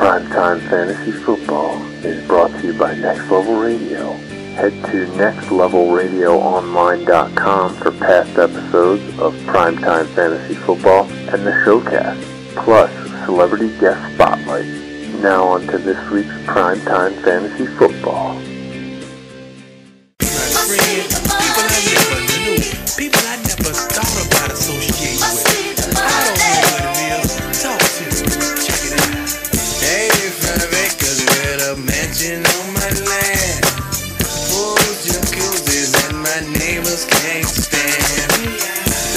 Primetime Fantasy Football is brought to you by Next Level Radio. Head to nextlevelradioonline.com for past episodes of Primetime Fantasy Football and the Showcast, plus celebrity guest spotlight. Now on to this week's Primetime Fantasy Football. People I never thought about associating with. I don't know what it is. Talk to me. Check it out. Hey, cause we're the mansion on my land. Full jacuzzis and my neighbors can't stand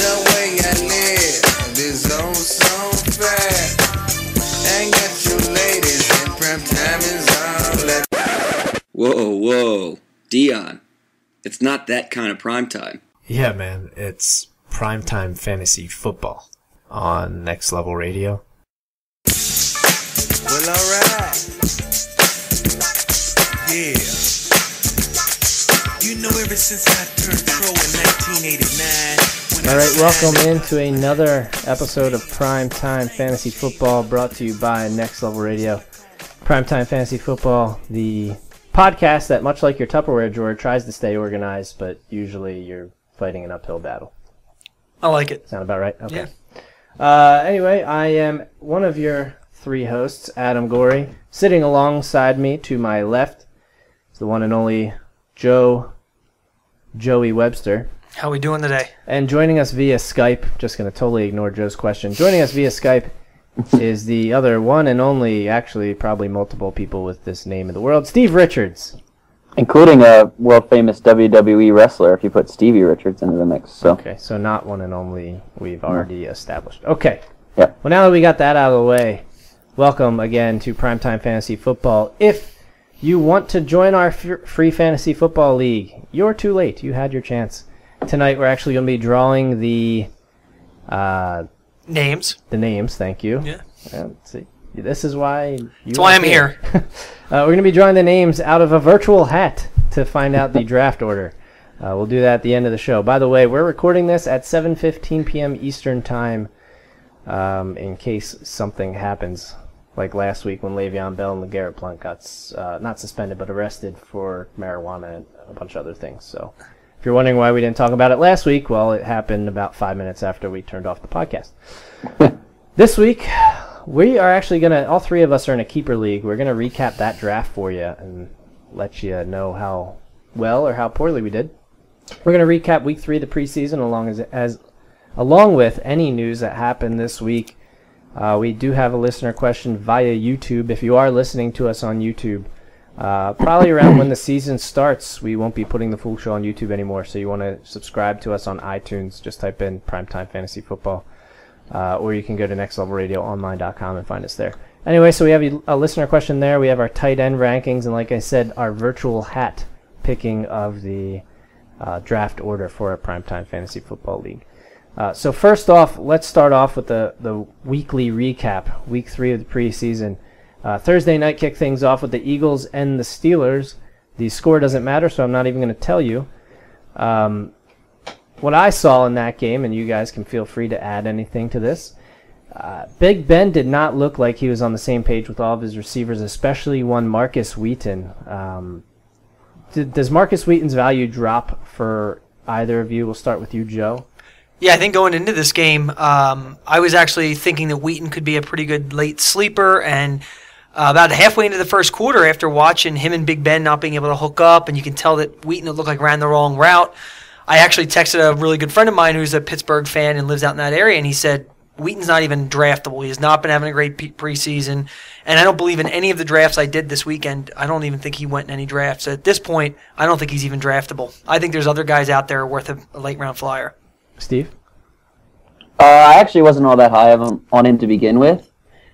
the way I live. This oh so fast. Ain't got you ladies and prime time is all that. Whoa, Dion. It's not that kind of prime time. Yeah, man, it's Primetime Fantasy Football on Next Level Radio. Well, alright. Yeah. You know, ever since I turned pro in 1989. All right, welcome into another episode of Primetime Fantasy Football, brought to you by Next Level Radio. Primetime Fantasy Football, the podcast that, much like your Tupperware drawer, tries to stay organized, but usually you're fighting an uphill battle. I like it. Sound about right? Okay. Yeah. Anyway, I am one of your three hosts, Adam Gorey. Sitting alongside me to my left is the one and only Joey Webster. How we doing today? And joining us via Skype, just going to totally ignore Joe's question. Joining us via Skype is the other one and only, actually probably multiple people with this name in the world, Steve Richards. Including a world-famous WWE wrestler, if you put Stevie Richards into the mix. So. Okay, so not one and only we've already established. Okay. Yeah. Well, now that we got that out of the way, welcome again to Primetime Fantasy Football. If you want to join our free fantasy football league, you're too late. You had your chance. Tonight we're actually going to be drawing the names. The names, thank you. Yeah. Let's see. This is why That's why I'm here. We're going to be drawing the names out of a virtual hat to find out the draft order. We'll do that at the end of the show. By the way, we're recording this at 7:15 p.m. Eastern Time in case something happens, like last week when Le'Veon Bell and LeGarrette Blount got not suspended but arrested for marijuana and a bunch of other things. So if you're wondering why we didn't talk about it last week, well, it happened about 5 minutes after we turned off the podcast. This week, we are actually going to, all three of us are in a keeper league. We're going to recap that draft for you and let you know how well or how poorly we did. We're going to recap week 3 of the preseason along with any news that happened this week. We do have a listener question via YouTube. If you are listening to us on YouTube, probably around when the season starts, we won't be putting the full show on YouTube anymore. So you want to subscribe to us on iTunes, just type in Primetime Fantasy Football. Or you can go to nextlevelradioonline.com and find us there. Anyway, so we have a listener question there. We have our tight end rankings, and like I said, our virtual hat picking of the draft order for a Primetime Fantasy Football League. So first off, let's start off with the weekly recap, week 3 of the preseason. Thursday night kicked things off with the Eagles and the Steelers. The score doesn't matter, so I'm not even going to tell you. What I saw in that game, and you guys can feel free to add anything to this, Big Ben did not look like he was on the same page with all of his receivers, especially one Marcus Wheaton. Does Marcus Wheaton's value drop for either of you? We'll start with you, Joe. Yeah, I think going into this game, I was actually thinking that Wheaton could be a pretty good late sleeper, and about halfway into the first quarter, after watching him and Big Ben not being able to hook up, and you can tell that Wheaton looked like ran the wrong route, I actually texted a really good friend of mine who's a Pittsburgh fan and lives out in that area, and he said, Wheaton's not even draftable. He has not been having a great preseason, and I don't believe in any of the drafts I did this weekend. I don't even think he went in any drafts. So at this point, I don't think he's even draftable. I think there's other guys out there worth a late-round flyer. Steve? I actually wasn't all that high on him to begin with,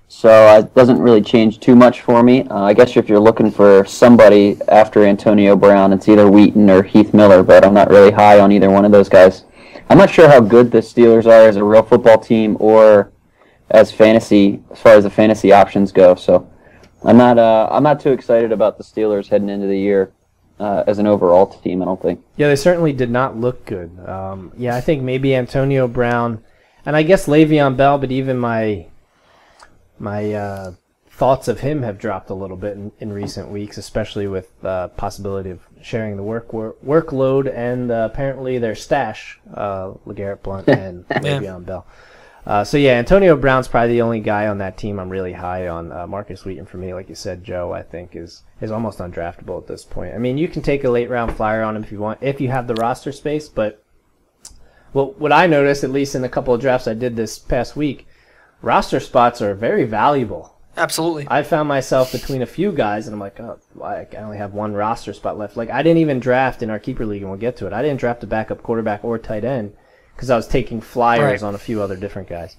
so it doesn't really change too much for me. I guess if you're looking for somebody after Antonio Brown, it's either Wheaton or Heath Miller, but I'm not really high on either one of those guys. I'm not sure how good the Steelers are as a real football team or as far as the fantasy options go. So I'm not too excited about the Steelers heading into the year as an overall team, I don't think. Yeah, they certainly did not look good. I think maybe Antonio Brown, and I guess Le'Veon Bell, but even my thoughts of him have dropped a little bit in recent weeks, especially with the possibility of sharing the workload and apparently their stash, LeGarrette Blount and Le'Veon Bell. So yeah, Antonio Brown's probably the only guy on that team I'm really high on. Marcus Wheaton for me, like you said, Joe, I think is almost undraftable at this point. I mean, you can take a late round flyer on him if you want, if you have the roster space. But what I noticed, at least in a couple of drafts I did this past week, roster spots are very valuable. Absolutely. I found myself between a few guys, and I'm like, oh, I only have one roster spot left. Like, I didn't even draft in our keeper league, and we'll get to it. I didn't draft a backup quarterback or tight end, because I was taking flyers on a few other different guys.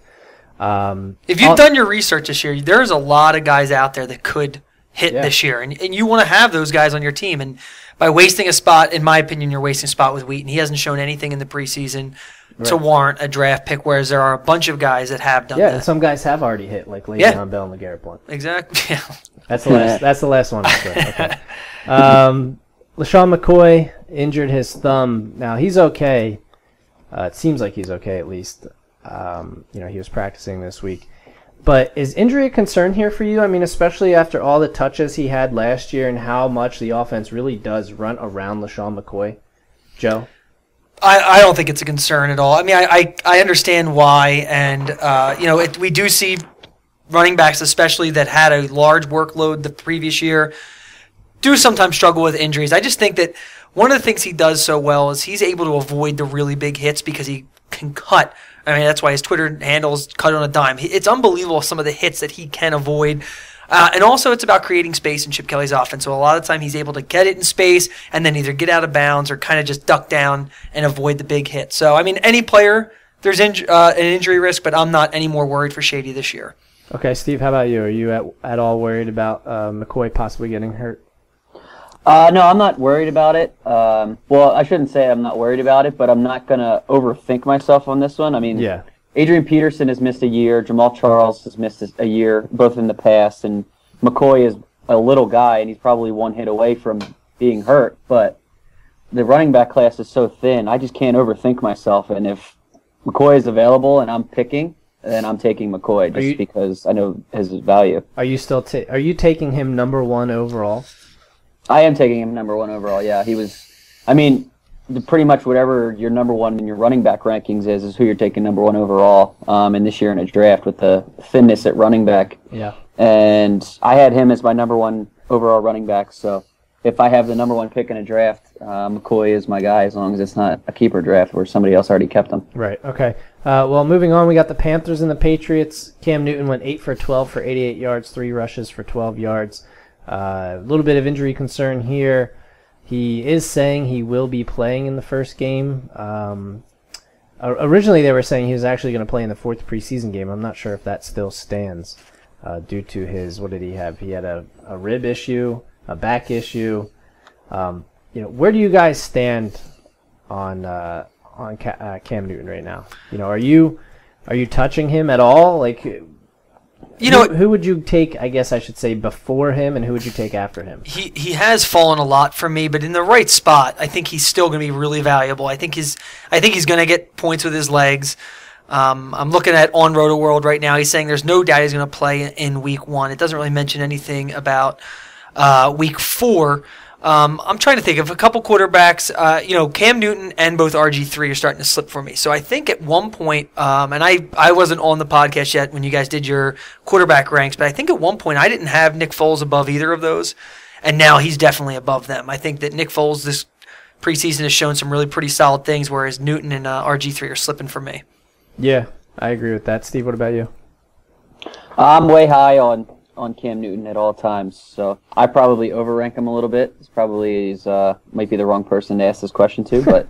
If you've done your research this year, there's a lot of guys out there that could hit this year, and you want to have those guys on your team. And by wasting a spot, in my opinion, you're wasting a spot with Wheaton. He hasn't shown anything in the preseason to warrant a draft pick, whereas there are a bunch of guys that have done that. Yeah, and some guys have already hit, like Le'Veon Bell and LeGarrette Blount. Exactly. That's the last one. Okay. LaShawn McCoy injured his thumb. Now, he's okay. It seems like he's okay, at least. He was practicing this week. But is injury a concern here for you? I mean, especially after all the touches he had last year and how much the offense really does run around LaShawn McCoy. Joe? I don't think it's a concern at all. I mean, I understand why, and we do see running backs, especially that had a large workload the previous year, do sometimes struggle with injuries. I just think that one of the things he does so well is he's able to avoid the really big hits because he can cut. I mean, that's why his Twitter handle is cut on a dime. It's unbelievable some of the hits that he can avoid. And also it's about creating space in Chip Kelly's offense. So a lot of the time he's able to get it in space and then either get out of bounds or kind of just duck down and avoid the big hit. So, I mean, any player, there's an injury risk, but I'm not any more worried for Shady this year. Okay, Steve, how about you? Are you at all worried about McCoy possibly getting hurt? No, I'm not worried about it. Well, I shouldn't say I'm not worried about it, but I'm not going to overthink myself on this one. I mean, Adrian Peterson has missed a year. Jamal Charles has missed a year, both in the past. And McCoy is a little guy, and he's probably one hit away from being hurt. But the running back class is so thin, I just can't overthink myself. And if McCoy is available and I'm picking, then I'm taking McCoy just because I know his value. Are you still are you taking him number one overall? I am taking him number one overall, yeah. He was, I mean, pretty much whatever your number one in your running back rankings is who you're taking number one overall in this year in a draft with the thinness at running back. Yeah. And I had him as my number one overall running back, so if I have the number one pick in a draft, McCoy is my guy as long as it's not a keeper draft where somebody else already kept him. Right, okay. Well, moving on, we got the Panthers and the Patriots. Cam Newton went 8 for 12 for 88 yards, 3 rushes for 12 yards. A little bit of injury concern here. He is saying he will be playing in the first game. Originally, they were saying he was actually going to play in the 4th preseason game. I'm not sure if that still stands due to his, what did he have? He had a rib issue, a back issue. Where do you guys stand on Cam Newton right now? Are you touching him at all? Like, who would you take, I guess I should say, before him, and who would you take after him? He has fallen a lot for me, but in the right spot, I think he's still going to be really valuable. I think he's going to get points with his legs. I'm looking at On Roto World right now. He's saying there's no doubt he's going to play in Week 1. It doesn't really mention anything about Week 4. I'm trying to think of a couple quarterbacks. Cam Newton and both RG3 are starting to slip for me. So I think at one point, and I wasn't on the podcast yet when you guys did your quarterback ranks, but I think at one point I didn't have Nick Foles above either of those, and now he's definitely above them. I think that Nick Foles this preseason has shown some really pretty solid things, whereas Newton and RG3 are slipping for me. Yeah, I agree with that. Steve, what about you? I'm way high on Cam Newton at all times, so I probably overrank him a little bit. He's might be the wrong person to ask this question to, but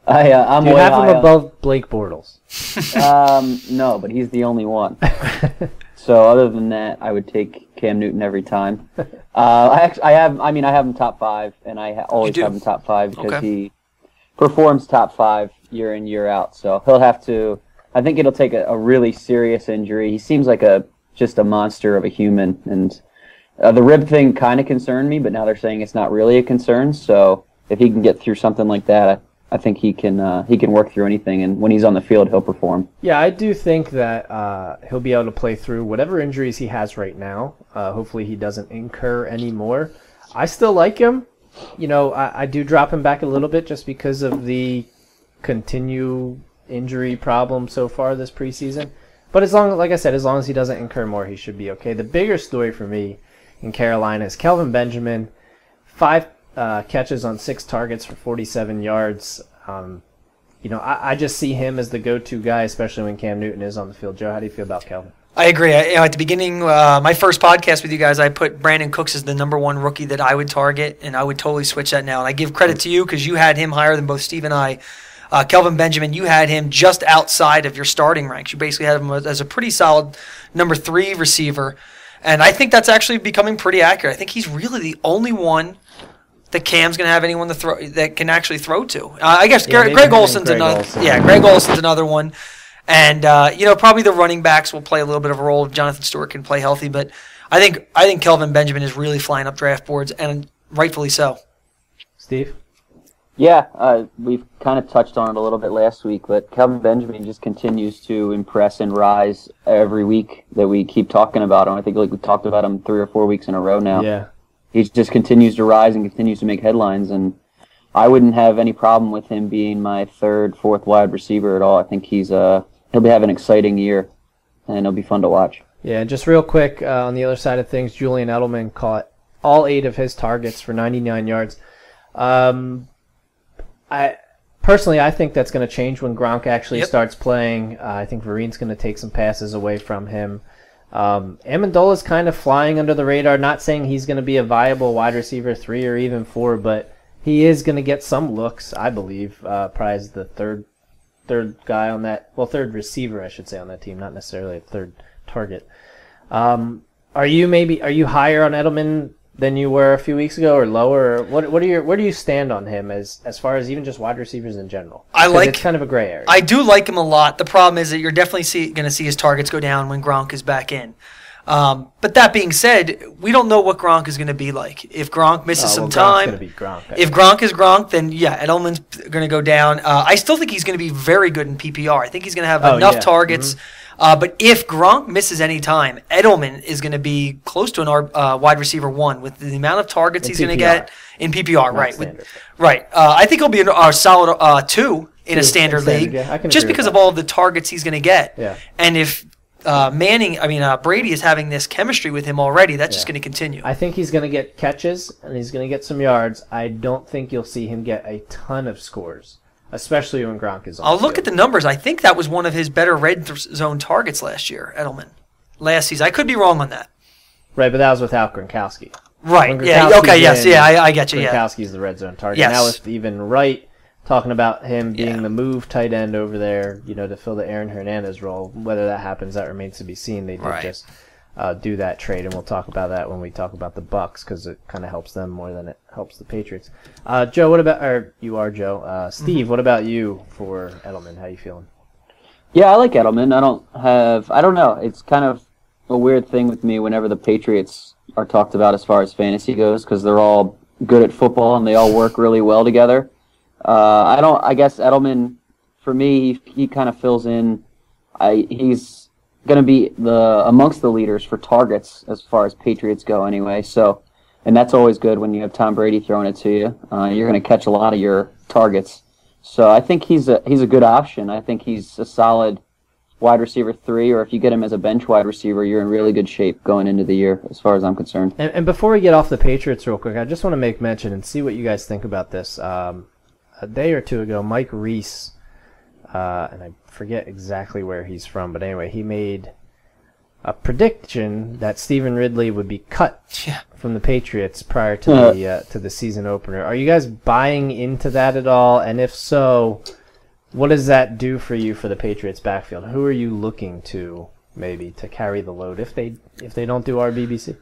I'm Do you way have high him above Blake Bortles? No, but he's the only one. So other than that, I would take Cam Newton every time. I have him top 5, and I always have him top 5 because he performs top 5 year in, year out. So he'll have to. I think it'll take a really serious injury. He seems like just a monster of a human, and the rib thing kind of concerned me, but now they're saying it's not really a concern. So if he can get through something like that, I think he can work through anything, and when he's on the field, he'll perform. Yeah, I do think that he'll be able to play through whatever injuries he has right now. Hopefully he doesn't incur any more. I still like him. I do drop him back a little bit just because of the continued injury problem so far this preseason. But like I said, as long as he doesn't incur more, he should be okay. The bigger story for me in Carolina is Kelvin Benjamin, 5 catches on 6 targets for 47 yards. I just see him as the go-to guy, especially when Cam Newton is on the field. Joe, how do you feel about Kelvin? I agree. At the beginning, my first podcast with you guys, I put Brandon Cooks as the number 1 rookie that I would target, and I would totally switch that now. And I give credit to you because you had him higher than both Steve and I. Kelvin Benjamin, you had him just outside of your starting ranks. You basically had him as a pretty solid number 3 receiver. And I think that's actually becoming pretty accurate. I think he's really the only one that Cam's going to have anyone to throw that can actually throw to. I guess Greg Olson's another. Yeah, Greg Olson's another one. And probably the running backs will play a little bit of a role if Jonathan Stewart can play healthy. But I think Kelvin Benjamin is really flying up draft boards, and rightfully so. Steve? Yeah, we've kind of touched on it a little bit last week, but Kelvin Benjamin just continues to impress and rise every week that we keep talking about him. I think we've talked about him 3 or 4 weeks in a row now. Yeah. He just continues to rise and continues to make headlines, and I wouldn't have any problem with him being my 3rd, 4th wide receiver at all. I think he'll be having an exciting year, and it'll be fun to watch. Yeah, and just real quick, on the other side of things, Julian Edelman caught all 8 of his targets for 99 yards. I think that's going to change when Gronk actually starts playing. I think Vereen's going to take some passes away from him. Amendola's kind of flying under the radar. Not saying he's going to be a viable wide receiver 3 or even 4, but he is going to get some looks, I believe. Probably as the third guy on that, third receiver, I should say, on that team, not necessarily a third target. Are you higher on Edelman than you were a few weeks ago, or lower? Where do you stand on him as far as even just wide receivers in general? It's kind of a gray area. I do like him a lot. The problem is that you're definitely going to see his targets go down when Gronk is back in. But that being said, we don't know what Gronk is going to be like. If Gronk misses some time, if Gronk is Gronk, then Edelman's going to go down. I still think he's going to be very good in PPR. I think he's going to have enough targets. Mm-hmm. But if Gronk misses any time, Edelman is going to be close to an wide receiver 1 with the amount of targets he's going to get in PPR. Right. I think he'll be a solid 2 in a standard league, just because of all of the targets he's going to get. Yeah. And if Brady is having this chemistry with him already, that's just going to continue. I think he's going to get catches and he's going to get some yards. I don't think you'll see him get a ton of scores, especially when Gronk is on. I'll look at the numbers. I think that was one of his better red zone targets last year, Edelman. Last season. I could be wrong on that. Right, but that was without Gronkowski. Right, yeah, okay, yes, I get you, Gronkowski's the red zone target. Yes. Now with even Wright talking about him being the move tight end over there, to fill the Aaron Hernandez role. Whether that happens, that remains to be seen. They did just do that trade, and we'll talk about that when we talk about the Bucs, because it kind of helps them more than it helps the Patriots. Joe, what about, or you are Joe. Steve, what about you for Edelman? How you feeling? Yeah, I like Edelman. I don't know. It's kind of a weird thing with me whenever the Patriots are talked about as far as fantasy goes, because they're all good at football and they all work really well together. I guess Edelman, for me, he kind of fills in. He's going to be amongst the leaders for targets as far as Patriots go anyway. So, and that's always good when you have Tom Brady throwing it to you. You're going to catch a lot of your targets. So I think he's a good option. I think he's a solid wide receiver 3, or if you get him as a bench wide receiver, you're in really good shape going into the year, as far as I'm concerned. And before we get off the Patriots real quick, I just want to make mention and see what you guys think about this. A day or two ago, Mike Reese, and I forget exactly where he's from, but anyway, he made a prediction that Stephen Ridley would be cut from the Patriots prior to the season opener. Are you guys buying into that at all? And if so, what does that do for you for the Patriots backfield? Who are you looking to maybe to carry the load if they don't do RBBC?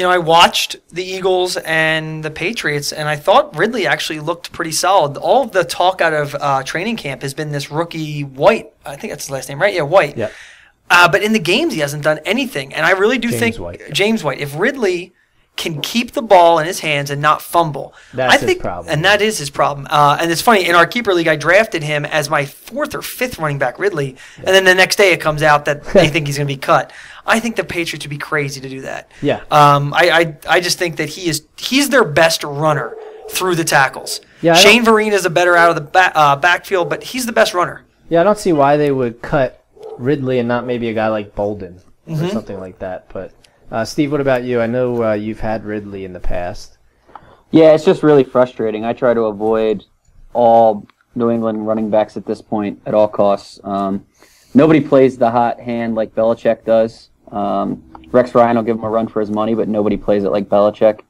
I watched the Eagles and the Patriots, and I thought Ridley actually looked pretty solid. All of the talk out of training camp has been this rookie White. I think that's his last name, right? Yeah, White. Yeah. But in the games, he hasn't done anything, and I really do think White. James White. If Ridley can keep the ball in his hands and not fumble. That's his problem. And that is his problem. And it's funny, in our keeper league, I drafted him as my 4th or 5th running back, Ridley, and then the next day it comes out that they think he's going to be cut. I think the Patriots would be crazy to do that. Yeah. I just think that he's their best runner through the tackles. Yeah, Shane Vereen is a better out of the backfield, but he's the best runner. Yeah, I don't see why they would cut Ridley and not maybe a guy like Bolden or something like that. But Steve, what about you? I know you've had Ridley in the past. Yeah, it's just really frustrating. I try to avoid all New England running backs at this point at all costs. Nobody plays the hot hand like Belichick does. Rex Ryan will give him a run for his money, but nobody plays it like Belichick.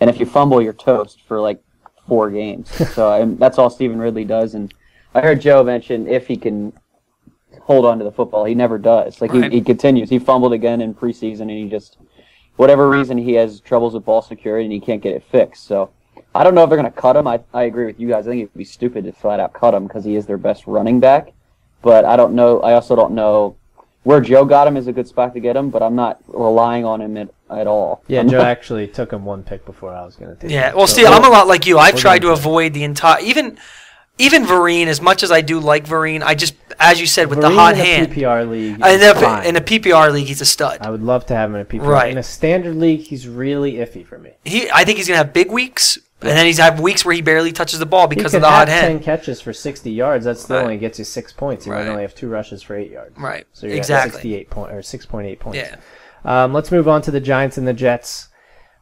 And if you fumble, you're toast for like 4 games. So that's all Stephen Ridley does. And I heard Joe mention if he can hold on to the football. He never does. Like he continues. He fumbled again in preseason, and he just, whatever reason, he has troubles with ball security, and he can't get it fixed. So I don't know if they're going to cut him. I agree with you guys. I think it would be stupid to flat out cut him because he is their best running back. But I don't know. I also don't know where Joe got him is a good spot to get him, but I'm not relying on him at all. Yeah, Joe actually took him 1 pick before I was going to take him. Yeah, well, see, I'm a lot like you. I've tried to avoid the entire even Vereen, as much as I do like Vereen, I just, as you said, with Vereen the hot in a hand. PPR league In a PPR league, he's a stud. I would love to have him in a PPR. Right. In a standard league, he's really iffy for me. I think he's going to have big weeks, and then he's have weeks where he barely touches the ball because of the hot hand. 10 catches for 60 yards. That still only gets you 6 points. He might only have 2 rushes for 8 yards. Right. So you're exactly. at 6.8 points. Yeah. Let's move on to the Giants and the Jets.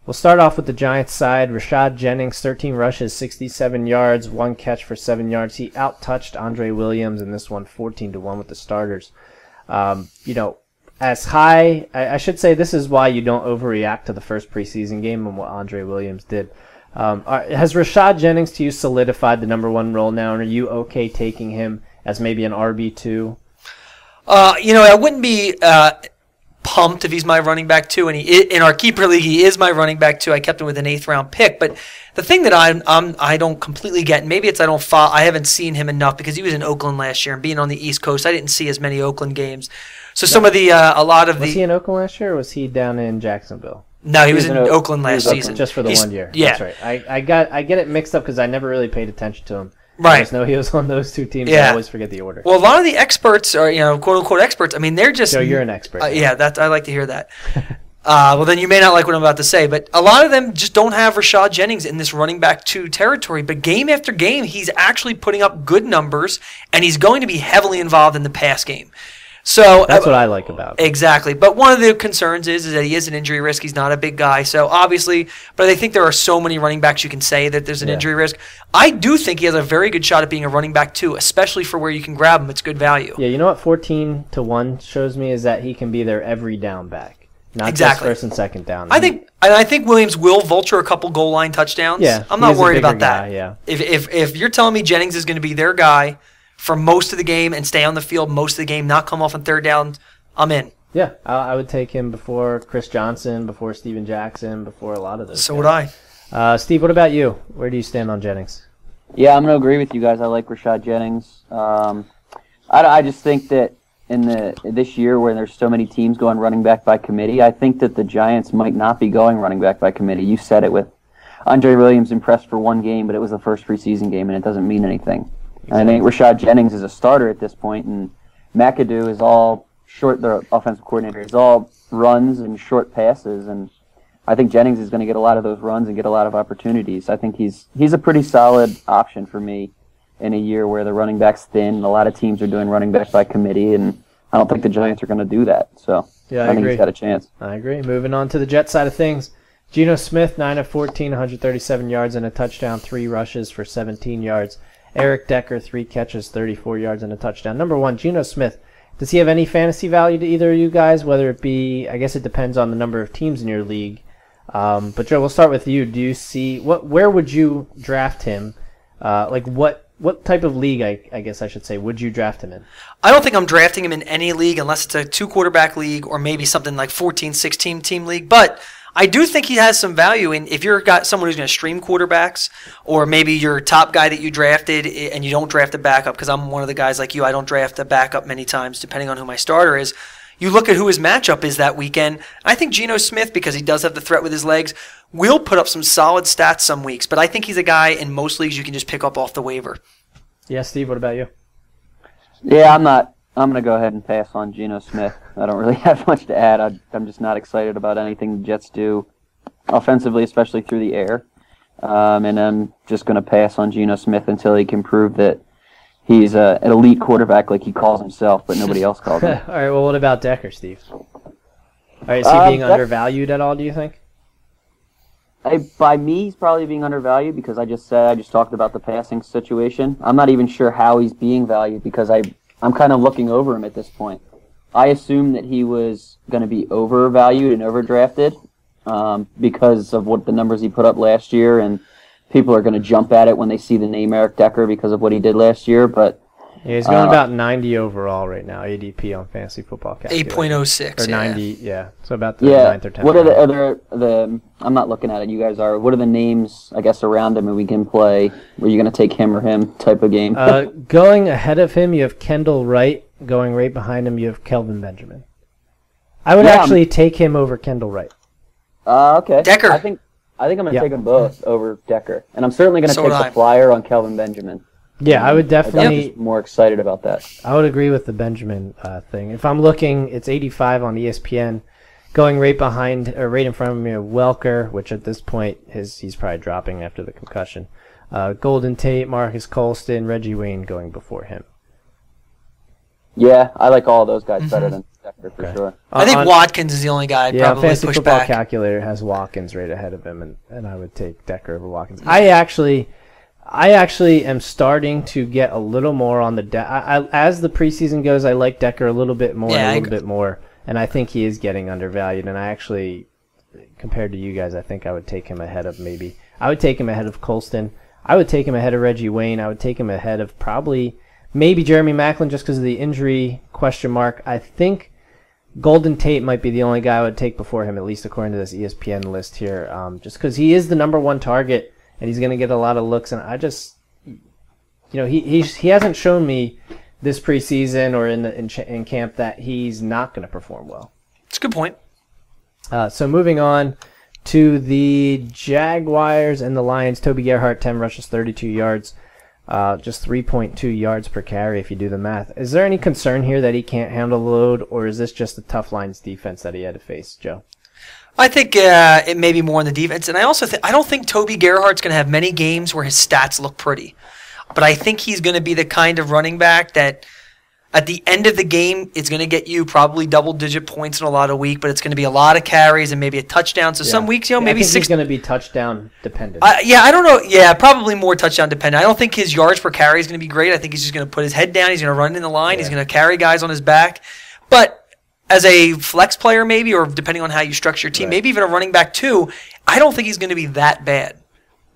We'll start off with the Giants side. Rashad Jennings, 13 rushes, 67 yards, 1 catch for 7 yards. He out-touched Andre Williams in this one, 14-1 with the starters. As high, I should say this is why you don't overreact to the first preseason game and what Andre Williams did. Has Rashad Jennings to you solidified the number 1 role now, and are you okay taking him as maybe an RB2? I wouldn't be pumped if he's my running back 2, and in our keeper league he is my running back 2. I kept him with an 8th round pick, but the thing that I don't completely get, and maybe it's I haven't seen him enough because he was in Oakland last year, and being on the East Coast, I didn't see as many Oakland games. So was he in Oakland last year, or was he down in Jacksonville? No, he was in Oakland last season. Just for the 1 year. Yeah. That's right. I get it mixed up because I never really paid attention to him. Right. I just know he was on those 2 teams. Yeah. I always forget the order. Well, a lot of the experts are, quote unquote experts. I mean, they're just. Joe, you're an expert. Yeah, I like to hear that. Well, then you may not like what I'm about to say, but a lot of them just don't have Rashad Jennings in this running back 2 territory. But game after game, he's actually putting up good numbers, and he's going to be heavily involved in the pass game. So that's what I like about him. Exactly. But one of the concerns is that he is an injury risk. He's not a big guy. So obviously, but I think there are so many running backs you can say that there's an injury risk. I do think he has a very good shot at being a running back 2, especially for where you can grab him. It's good value. Yeah, you know what 14-1 shows me is that he can be their every down back. Not just first and second down. I think Williams will vulture a couple goal line touchdowns. Yeah, I'm not worried about that. Guy, yeah. If you're telling me Jennings is going to be their guy for most of the game and stay on the field most of the game, not come off on third down, I'm in. Yeah, I would take him before Chris Johnson, before Steven Jackson, before a lot of those. So guys. would I. Steve, what about you? Where do you stand on Jennings? Yeah, I'm going to agree with you guys. I like Rashad Jennings. I just think that in this year where there's so many teams going running back by committee, I think that the Giants might not be going running back by committee. You said it with Andre Williams impressed for 1 game, but it was the first preseason game, and it doesn't mean anything. I think Rashad Jennings is a starter at this point, and McAdoo is all short. The offensive coordinator is all runs and short passes, and I think Jennings is going to get a lot of those runs and get a lot of opportunities. I think he's a pretty solid option for me in a year where the running back's thin. And a lot of teams are doing running back by committee, and I don't think the Giants are going to do that. So yeah, I think he's got a chance. I agree. Moving on to the Jet side of things. Geno Smith, 9 of 14, 137 yards and a touchdown, 3 rushes for 17 yards. Eric Decker, 3 catches, 34 yards and a touchdown. Number 1, Geno Smith. Does he have any fantasy value to either of you guys? Whether it be, I guess it depends on the number of teams in your league. But Joe, we'll start with you. Do you see where would you draft him? What type of league, I guess I should say, would you draft him in? I don't think I'm drafting him in any league unless it's a 2-quarterback league or maybe something like 14, 16 team league. But I do think he has some value in if you've got someone who's going to stream quarterbacks, or maybe your top guy that you drafted and you don't draft a backup, because I'm one of the guys like you, I don't draft a backup many times depending on who my starter is. you look at who his matchup is that weekend. I think Geno Smith, because he does have the threat with his legs, will put up some solid stats some weeks. But I think he's a guy in most leagues you can just pick up off the waiver. Yeah, Steve, what about you? Yeah, I'm going to go ahead and pass on Geno Smith. I don't really have much to add. I'm just not excited about anything the Jets do offensively, especially through the air. And I'm just going to pass on Geno Smith until he can prove that he's an elite quarterback like he calls himself, but nobody else calls him. All right, well, what about Decker, Steve? All right, is he being undervalued at all, do you think? By me, he's probably being undervalued because I just talked about the passing situation. I'm not even sure how he's being valued because I'm kind of looking over him at this point. I assumed that he was going to be overvalued and overdrafted because of what the numbers he put up last year, and people are going to jump at it when they see the name Eric Decker because of what he did last year. But yeah, he's going about 90 overall right now, ADP on Fantasy Football Calculator. 8.06. Or 90, yeah. So about the 9th or 10th. What are the I'm not looking at it, you guys are. What are the names, I guess, around him and we can play? Were you going to take him or him type of game? Going ahead of him, you have Kendall Wright. Going right behind him, you have Kelvin Benjamin. I would actually take him over Kendall Wright. Okay. Decker. I think I'm going to take them both over Decker. And I'm certainly going to take the flyer on Kelvin Benjamin. Yeah, I would definitely... I'm more excited about that. I would agree with the Benjamin thing. If I'm looking, it's 85 on ESPN. Going right behind, or right in front of me, Welker, which at this point, he's probably dropping after the concussion. Golden Tate, Marcus Colston, Reggie Wayne going before him. Yeah, I like all of those guys better than Decker for sure. I think Watkins is the only guy I'd probably Fantasy push Football back. Calculator has Watkins right ahead of him, and I would take Decker over Watkins. I actually am starting to get a little more on the as the preseason goes. I like Decker a little bit more, bit more, and I think he is getting undervalued. And I actually, compared to you guys, I think I would take him ahead of I would take him ahead of Colston. I would take him ahead of Reggie Wayne. I would take him ahead of maybe Jeremy Maclin just because of the injury question mark. I think Golden Tate might be the only guy I would take before him, at least according to this ESPN list here, just because he is the number one target. And he's going to get a lot of looks, and I just, he hasn't shown me this preseason or in camp that he's not going to perform well. It's a good point. So moving on to the Jaguars and the Lions. Toby Gerhart, 10 rushes, 32 yards, just 3.2 yards per carry if you do the math. Is there any concern here that he can't handle the load, or is this just a tough Lions defense that he had to face, Joe? I think it may be more on the defense, and I also I don't think Toby Gerhart's going to have many games where his stats look pretty, but I think he's going to be the kind of running back that at the end of the game it's going to get you probably double-digit points in a lot of weeks, but it's going to be a lot of carries and maybe a touchdown. So some weeks, maybe I think 6. He's going to be touchdown dependent. I don't know. Yeah, probably more touchdown dependent. I don't think his yards per carry is going to be great. I think he's just going to put his head down. He's going to run in the line. He's going to carry guys on his back, but as a flex player maybe, or depending on how you structure your team, maybe even a running back too, I don't think he's going to be that bad.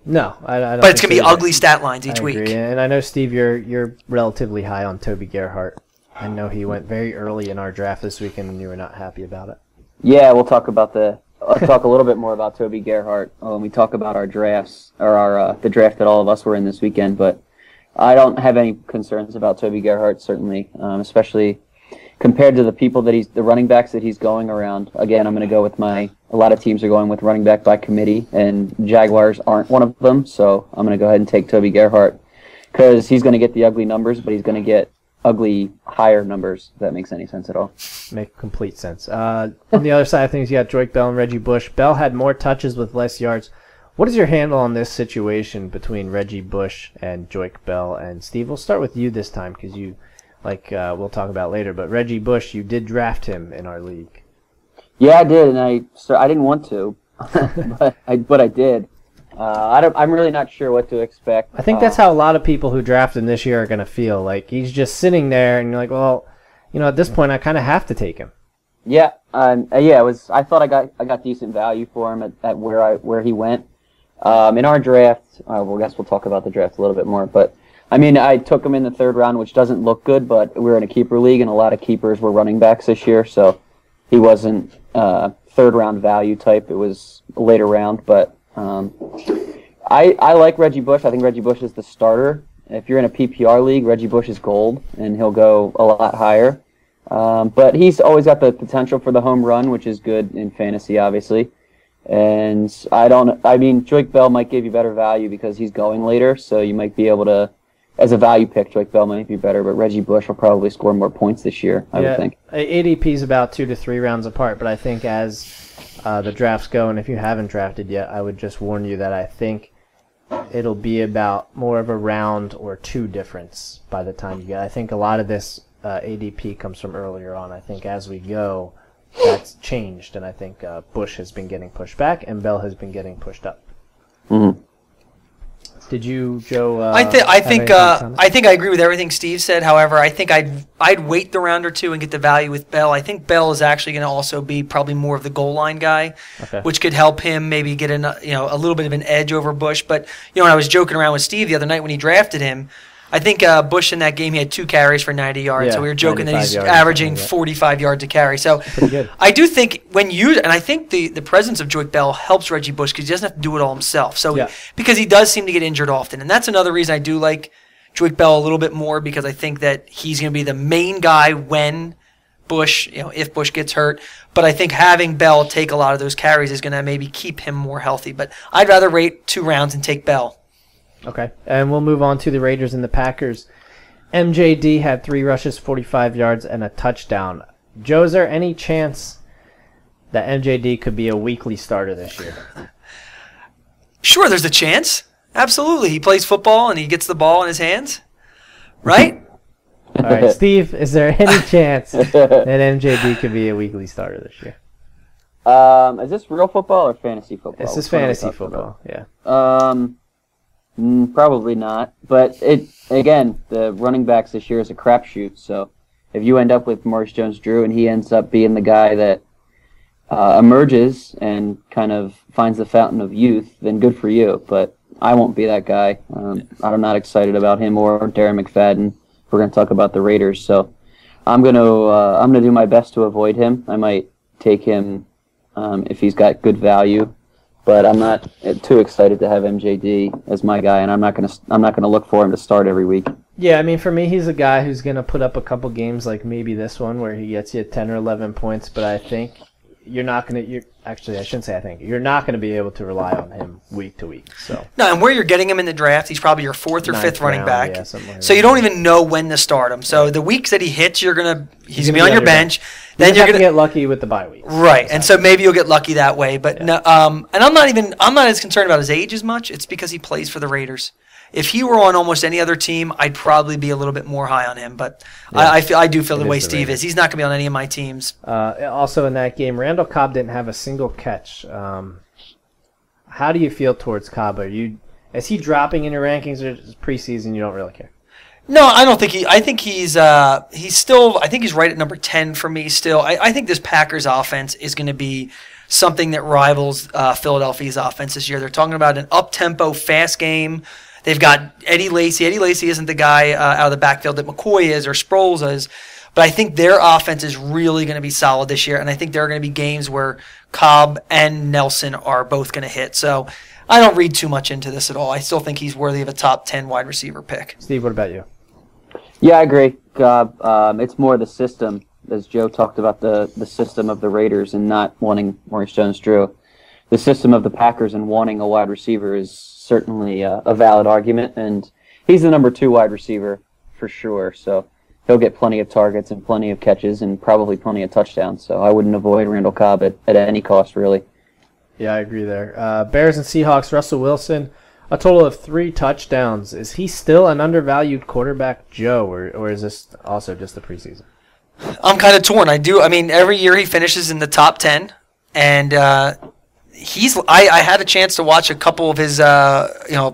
No, I don't. But it's going to be ugly stat lines each week. And I know, Steve, you're relatively high on Toby Gerhart. I know he went very early in our draft this weekend, and you were not happy about it. Yeah, we'll talk about I'll talk a little bit more about Toby Gerhart when we talk about our drafts, or the draft that all of us were in this weekend. But I don't have any concerns about Toby Gerhart, certainly, especially compared to the people the running backs that he's going around. Again, I'm going to go with a lot of teams are going with running back by committee, and Jaguars aren't one of them, so I'm going to go ahead and take Toby Gerhart because he's going to get the ugly numbers, but he's going to get ugly higher numbers, if that makes any sense at all. Make complete sense. On the other side of things, you got Joique Bell and Reggie Bush. Bell had more touches with less yards. What is your handle on this situation between Reggie Bush and Joique Bell? And Steve, we'll start with you this time because you... we'll talk about later, but Reggie Bush, you did draft him in our league. Yeah, I did, and I didn't want to, but I did. I'm really not sure what to expect. I think that's how a lot of people who draft him this year are going to feel. Like, he's just sitting there, and you're like, well, at this point, I kind of have to take him. Yeah, it was. I thought I got decent value for him at where he went. In our draft, I guess we'll talk about the draft a little bit more, but. I took him in the 3rd round, which doesn't look good, but we're in a keeper league, and a lot of keepers were running backs this year, so he wasn't 3rd round value type. It was a later round, but I like Reggie Bush. I think Reggie Bush is the starter. If you're in a PPR league, Reggie Bush is gold, and he'll go a lot higher. But he's always got the potential for the home run, which is good in fantasy, obviously. And Joique Bell might give you better value because he's going later, so you might be able to, as a value pick, Joique Bell might be better, but Reggie Bush will probably score more points this year, I would think. ADP is about 2 to 3 rounds apart, but I think as the drafts go, and if you haven't drafted yet, I would just warn you that I think it'll be about more of a round or 2 difference by the time you get. I think a lot of this ADP comes from earlier on. I think as we go, that's changed, and I think Bush has been getting pushed back, and Bell has been getting pushed up. Mm-hmm. Did you, Joe? I think I agree with everything Steve said. However, I think I'd wait the round or 2 and get the value with Bell. I think Bell is actually going to also be probably more of the goal line guy, which could help him maybe get a little bit of an edge over Bush. But when I was joking around with Steve the other night when he drafted him, I think Bush in that game, he had 2 carries for 90 yards. Yeah, so we were joking that he's yards, averaging 45 yards a carry. So pretty good. I do think and I think the presence of Joique Bell helps Reggie Bush because he doesn't have to do it all himself. So because he does seem to get injured often. And that's another reason I do like Joique Bell a little bit more, because I think that he's going to be the main guy when Bush, if Bush gets hurt. But I think having Bell take a lot of those carries is going to maybe keep him more healthy. But I'd rather wait 2 rounds and take Bell. Okay, and we'll move on to the Raiders and the Packers. MJD had 3 rushes, 45 yards, and a touchdown. Joe, is there any chance that MJD could be a weekly starter this year? Sure, there's a chance. Absolutely. He plays football and he gets the ball in his hands. Right? All right, Steve, is there any chance that MJD could be a weekly starter this year? Is this real football or fantasy football? This is fantasy football, yeah. Probably not. But the running backs this year is a crapshoot. So if you end up with Maurice Jones-Drew and he ends up being the guy that emerges and kind of finds the fountain of youth, then good for you. But I won't be that guy. I'm not excited about him or Darren McFadden. We're going to talk about the Raiders. So I'm gonna do my best to avoid him. I might take him if he's got good value. But I'm not too excited to have MJD as my guy, and I'm not gonna look for him to start every week. Yeah, I mean, for me, he's a guy who's gonna put up a couple games like maybe this one where he gets you 10 or 11 points. But I think you're not gonna. Actually, I shouldn't say I think. You're not gonna be able to rely on him week to week. So no, and where you're getting him in the draft, he's probably your 4th or 5th running back. Yeah, something like so that. you don't even know when to start him. So the weeks that he hits, he's gonna be on your bench. Then you're gonna get lucky with the bye week. Right, and so maybe you'll get lucky that way. But no, and I'm not as concerned about his age as much. It's because he plays for the Raiders. If he were on almost any other team, I'd probably be a little bit more high on him. But I do feel the way Steve is. He's not going to be on any of my teams. Also in that game, Randall Cobb didn't have a single catch. How do you feel towards Cobb? Is he dropping in your rankings, or is preseason you don't really care? No, I don't think I think he's still. I think he's right at number 10 for me still. I think this Packers offense is going to be something that rivals Philadelphia's offense this year. They're talking about an up-tempo, fast game. They've got Eddie Lacy. Eddie Lacy isn't the guy out of the backfield that McCoy is or Sproles is, but I think their offense is really going to be solid this year, and I think there are going to be games where Cobb and Nelson are both going to hit. So I don't read too much into this at all. I still think he's worthy of a top 10 wide receiver pick. Steve, what about you? Yeah, I agree. It's more the system, as Joe talked about the system of the Raiders and not wanting Maurice Jones-Drew. The system of the Packers and wanting a wide receiver is certainly a valid argument, and he's the number 2 wide receiver for sure. So he'll get plenty of targets and plenty of catches and probably plenty of touchdowns. So I wouldn't avoid Randall Cobb at any cost, really. Yeah, I agree there. Bears and Seahawks, Russell Wilson, a total of 3 touchdowns. Is he still an undervalued quarterback, Joe, or is this also just the preseason? I'm kind of torn. I mean, every year he finishes in the top 10, and I had a chance to watch a couple of his, a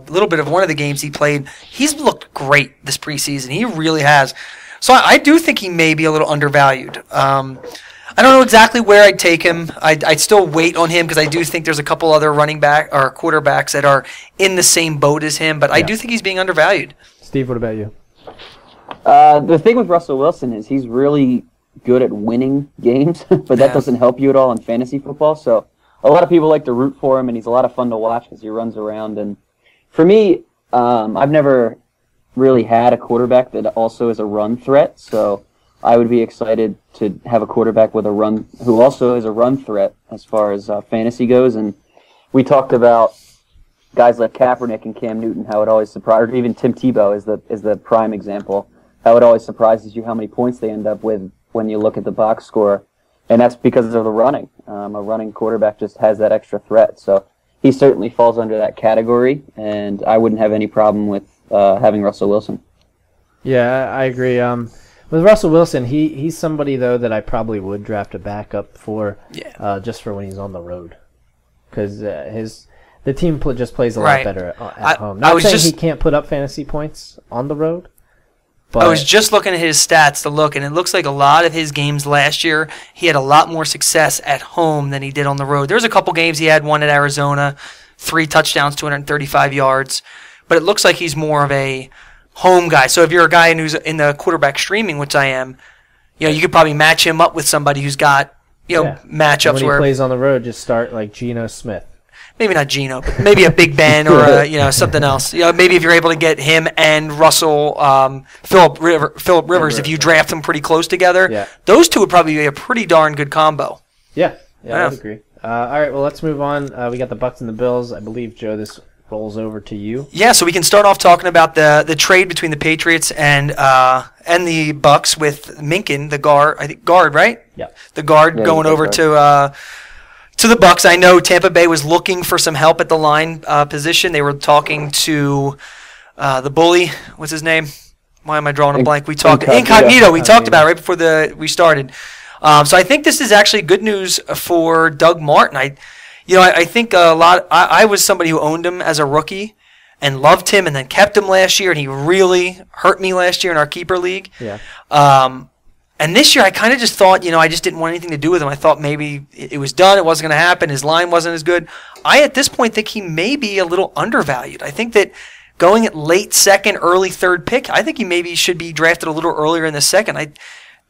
little bit of one of the games he played. He's looked great this preseason. He really has. So I do think he may be a little undervalued. I don't know exactly where I'd take him. I'd still wait on him because I do think there's a couple other running back or quarterbacks that are in the same boat as him, but I do think he's being undervalued. Steve, what about you? The thing with Russell Wilson is he's really good at winning games, but that doesn't help you at all in fantasy football. So a lot of people like to root for him, and he's a lot of fun to watch because he runs around. And for me, I've never really had a quarterback that also is a run threat. So I would be excited to have a quarterback with a run, who also is a run threat as far as fantasy goes. And we talked about guys like Kaepernick and Cam Newton, how it always surprises, or even Tim Tebow is the prime example, how it always surprises you how many points they end up with when you look at the box score. And that's because of the running. A running quarterback just has that extra threat. So he certainly falls under that category, and I wouldn't have any problem with having Russell Wilson. Yeah, I agree. With Russell Wilson, he's somebody, though, that I probably would draft a backup for, just for when he's on the road. Because the team just plays a lot better at home. Not saying he can't put up fantasy points on the road. But I was just looking at his stats and it looks like a lot of his games last year, he had a lot more success at home than he did on the road. There was a couple games he had, one at Arizona, 3 touchdowns, 235 yards. But it looks like he's more of a home guy. So if you're a guy who's in the quarterback streaming, which I am, you could probably match him up with somebody who's got, matchups when he plays on the road, just start like Geno Smith. Maybe not Geno, but maybe a Big Ben or something else. Maybe if you're able to get him and Russell, Phillip Rivers, if you draft them pretty close together, those two would probably be a pretty darn good combo. Yeah, I would agree. All right, well, let's move on. We got the Bucs and the Bills. I believe, Joe, this rolls over to you. Yeah, so we can start off talking about the trade between the Patriots and the Bucs with Minkin, the guard, right? Yeah. The guard going over to the Bucs. I know Tampa Bay was looking for some help at the line position. They were talking to the bully. What's his name? Why am I drawing a blank? We talked Incognito. We talked about it right before we started. So I think this is actually good news for Doug Martin. I think a lot. I was somebody who owned him as a rookie and loved him, and then kept him last year, and he really hurt me last year in our keeper league. Yeah. And this year, I kind of just thought, I just didn't want anything to do with him. I thought maybe it was done. It wasn't going to happen. His line wasn't as good. I, at this point, think he may be a little undervalued. I think that going at late second, early third pick, I think he maybe should be drafted a little earlier in the second.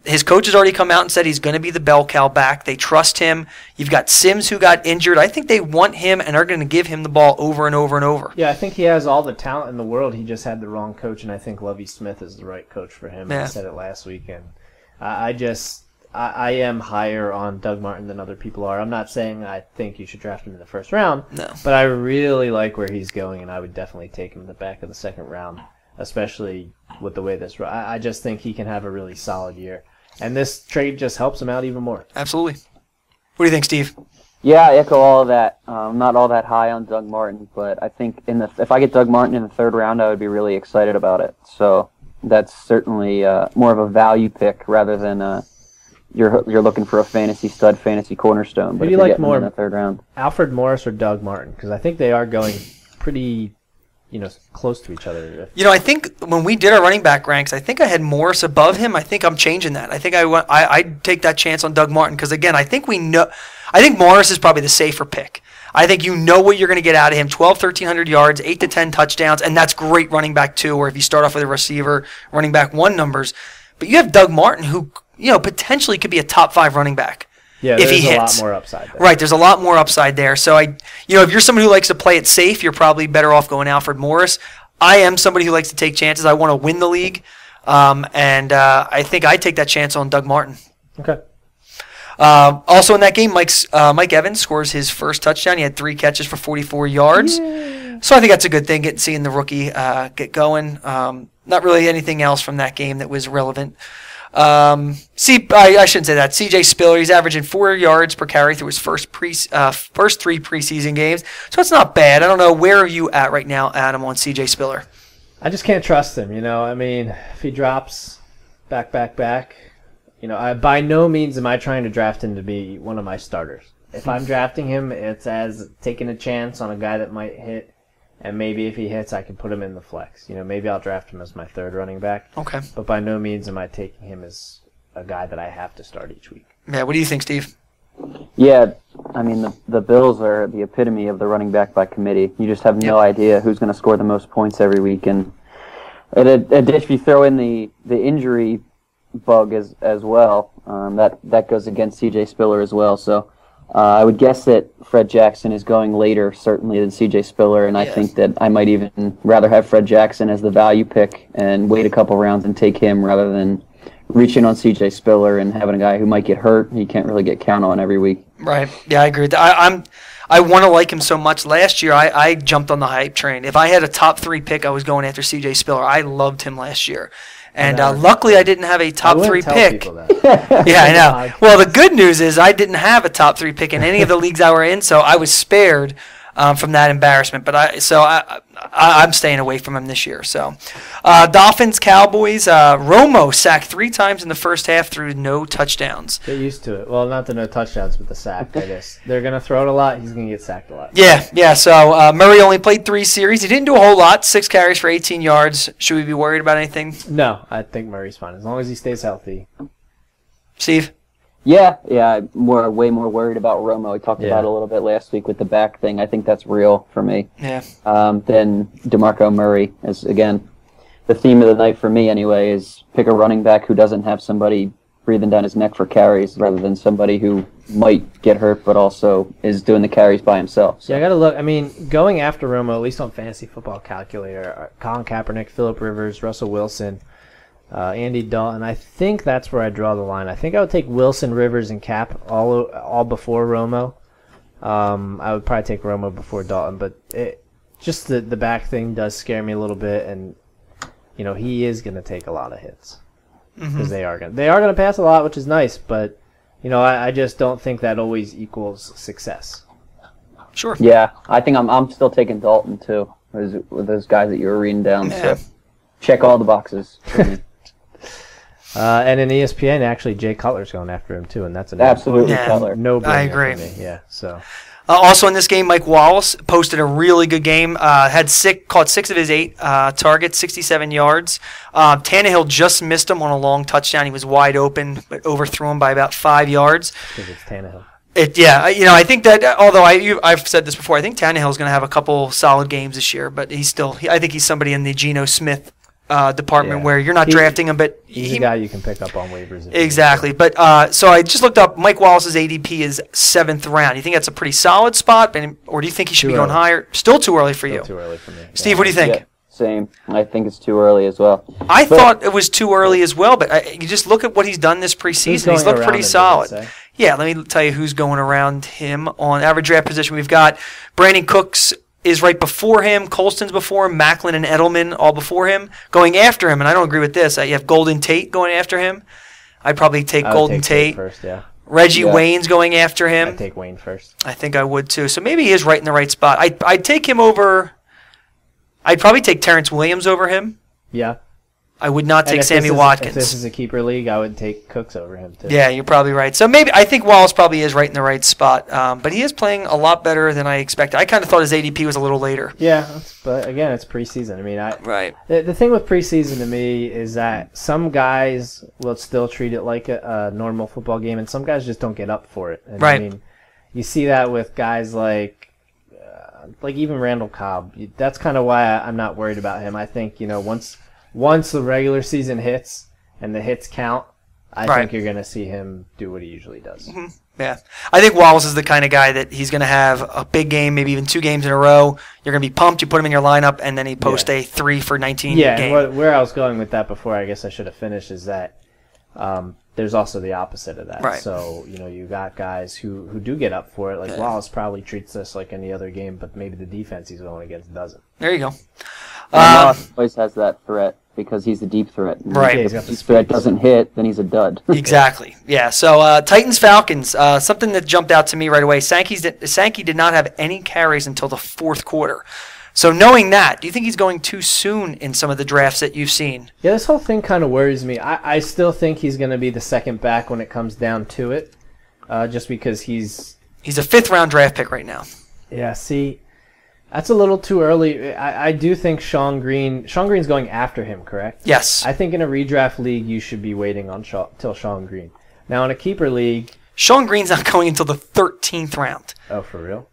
His coach has already come out and said he's going to be the bell cow back. They trust him. You've got Sims who got injured. I think they want him and are going to give him the ball over and over and over. Yeah, I think he has all the talent in the world. He just had the wrong coach, and I think Lovie Smith is the right coach for him. Yeah. I said it last week, and I am higher on Doug Martin than other people are. I'm not saying I think you should draft him in the first round, but I really like where he's going, and I would definitely take him in the back of the second round, especially with the way this. I just think he can have a really solid year, and this trade just helps him out even more. Absolutely. What do you think, Steve? Yeah, I echo all of that. I'm not all that high on Doug Martin, but I think if I get Doug Martin in the third round, I would be really excited about it. So that's certainly more of a value pick rather than you're looking for a fantasy stud, fantasy cornerstone. But do you like more in the third round? Alfred Morris or Doug Martin? Because I think they are going pretty, close to each other. I think when we did our running back ranks, I think I had Morris above him. I think I'm changing that. I think I'd take that chance on Doug Martin because again, I think Morris is probably the safer pick. I think what you're going to get out of him, 1,300 yards, 8 to 10 touchdowns, and that's great running back 2, or if you start off with a receiver, running back 1 numbers. But you have Doug Martin who, potentially could be a top 5 running back. Yeah, if he hits. A lot more upside there. Right, there's a lot more upside there. So if you're somebody who likes to play it safe, you're probably better off going Alfred Morris. I am somebody who likes to take chances. I want to win the league, and I think I take that chance on Doug Martin. Okay. Also in that game, Mike Evans scores his first touchdown. He had 3 catches for 44 yards. Yeah. So I think that's a good thing, seeing the rookie get going. Not really anything else from that game that was relevant. I shouldn't say that. C.J. Spiller, he's averaging 4 yards per carry through his first 3 preseason games. So it's not bad. I don't know. Where are you at right now, Adam, on C.J. Spiller? I just can't trust him, if he drops back, by no means am I trying to draft him to be one of my starters. If I'm drafting him, it's as taking a chance on a guy that might hit, and maybe if he hits, I can put him in the flex. Maybe I'll draft him as my third running back. Okay. But by no means am I taking him as a guy that I have to start each week. Yeah, what do you think, Steve? Yeah, the Bills are the epitome of the running back by committee. You just have no idea who's going to score the most points every week. And if you throw in the injury bug as well, that goes against C.J. Spiller as well. So I would guess that Fred Jackson is going later, certainly, than C.J. Spiller, and I think that I might even rather have Fred Jackson as the value pick and wait a couple rounds and take him rather than reaching on CJ Spiller and having a guy who might get hurt, he can't really get count on every week. Right. Yeah, I agree with that. I want to like him so much. Last year, I jumped on the hype train. If I had a top 3 pick, I was going after CJ Spiller. I loved him last year. And luckily, I didn't have a top 3 pick. Yeah, I know. Well, the good news is I didn't have a top 3 pick in any of the leagues I were in, so I was spared from that embarrassment. But I'm staying away from him this year. So, Dolphins, Cowboys. Romo sacked 3 times in the first half through no touchdowns. Get used to it. Well, not the no touchdowns, but the sack. I guess they're gonna throw it a lot. He's gonna get sacked a lot. Yeah. So Murray only played 3 series. He didn't do a whole lot. 6 carries for 18 yards. Should we be worried about anything? No, I think Murray's fine as long as he stays healthy. Steve? Yeah, I'm way more worried about Romo. We talked about it a little bit last week with the back thing. I think that's real for me. Yeah. Then DeMarco Murray is, again, the theme of the night for me anyway, is pick a running back who doesn't have somebody breathing down his neck for carries rather than somebody who might get hurt but also is doing the carries by himself. So. Yeah, I got to look. I mean, going after Romo, at least on Fantasy Football Calculator, Colin Kaepernick, Phillip Rivers, Russell Wilson, Andy Dalton. I think that's where I draw the line. I think I would take Wilson, Rivers, and Cap all before Romo. I would probably take Romo before Dalton, but just the back thing does scare me a little bit, and he is going to take a lot of hits because they are going to pass a lot, which is nice, but I just don't think that always equals success. Sure. Yeah, I think I'm still taking Dalton too. With those guys that you were reading down. Yeah. So check all the boxes for me. And in ESPN, actually, Jay Cutler's going after him too, and that's absolutely Cutler. No, I agree. For me. Yeah, so. Also in this game, Mike Wallace posted a really good game. Caught 6 of his 8 targets, 67 yards. Tannehill just missed him on a long touchdown. He was wide open, but overthrew him by about 5 yards. Because it's Tannehill. I think that although I've said this before, I think Tannehill is going to have a couple solid games this year, but I think he's somebody in the Geno Smith department where you're not drafting him, but he's a guy you can pick up on waivers. Exactly. But so I just looked up. Mike Wallace's ADP is 7th round. You think that's a pretty solid spot, or do you think he should be going higher? Still too early for you. Too early for me. Steve, what do you think? Yeah, same. I think it's too early as well. I thought it was too early as well, but you just look at what he's done this preseason. He's looked pretty solid. Yeah, let me tell you who's going around him on average draft position. We've got Brandon Cooks is right before him, Colston's before him, Macklin and Edelman all before him. Going after him, and I don't agree with this, you have Golden Tate going after him. I'd probably take Golden Tate first, yeah. Reggie Wayne's going after him. I'd take Wayne first. I think I would too. So maybe he is right in the right spot. I'd take him over. I'd probably take Terrence Williams over him. Yeah. I would not take Sammy Watkins. If this is a keeper league, I would take Cooks over him too. Yeah, you're probably right. So maybe I think Wallace probably is right in the right spot, but he is playing a lot better than I expected. I kind of thought his ADP was a little later. Yeah, but again, it's preseason. I mean, right. The thing with preseason to me is that some guys will still treat it like a normal football game, and some guys just don't get up for it. And right. I mean, you see that with guys like even Randall Cobb. That's kind of why I'm not worried about him. I think once the regular season hits and the hits count, I think you're going to see him do what he usually does. Mm-hmm. Yeah. I think Wallace is the kind of guy that he's going to have a big game, maybe even 2 games in a row. You're going to be pumped. You put him in your lineup, and then he posts a 3 for 19 game. Yeah, where I was going with that before, I guess I should have finished, is that there's also the opposite of that. Right. So, you got guys who do get up for it. Like Wallace probably treats this like any other game, but maybe the defense he's going against doesn't. There you go. Wallace always has that threat because he's the deep threat. Right. If the deep threat doesn't hit, then he's a dud. Exactly. Yeah. So Titans-Falcons, something that jumped out to me right away. Sankey did not have any carries until the 4th quarter. So knowing that, do you think he's going too soon in some of the drafts that you've seen? Yeah, this whole thing kind of worries me. I still think he's going to be the second back when it comes down to it, just because he's a 5th-round draft pick right now. Yeah, see, that's a little too early. I do think Sean Green's going after him, correct? Yes. I think in a redraft league, you should be waiting on till Sean Green. Now, in a keeper league... Sean Green's not going until the 13th round. Oh, for real?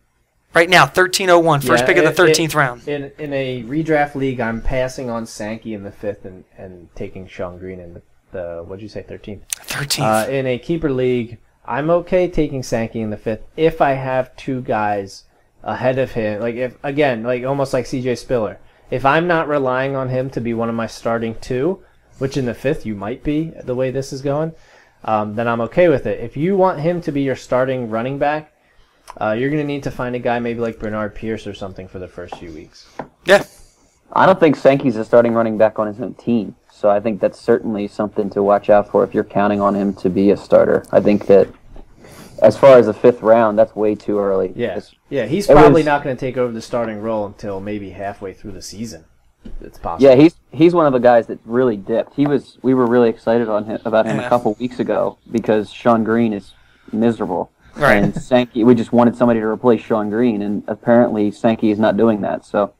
Right now, 1301, first pick of the 13th round. In a redraft league, I'm passing on Sankey in the 5th and taking Sean Green in the what'd you say, 13th? 13th. In a keeper league, I'm okay taking Sankey in the 5th if I have 2 guys ahead of him. Almost like CJ Spiller. If I'm not relying on him to be one of my starting 2, which in the 5th you might be the way this is going, then I'm okay with it. If you want him to be your starting running back, you're going to need to find a guy maybe like Bernard Pierce or something for the first few weeks. Yeah. I don't think Sankey's a starting running back on his own team, so I think that's certainly something to watch out for if you're counting on him to be a starter. I think that as far as the 5th round, that's way too early. Yeah, he's probably not going to take over the starting role until maybe halfway through the season. It's possible. Yeah, he's one of the guys that really dipped. We were really excited about him a couple weeks ago because Sean Green is miserable. Right. And Sankey, we just wanted somebody to replace Sean Green, and apparently Sankey is not doing that. So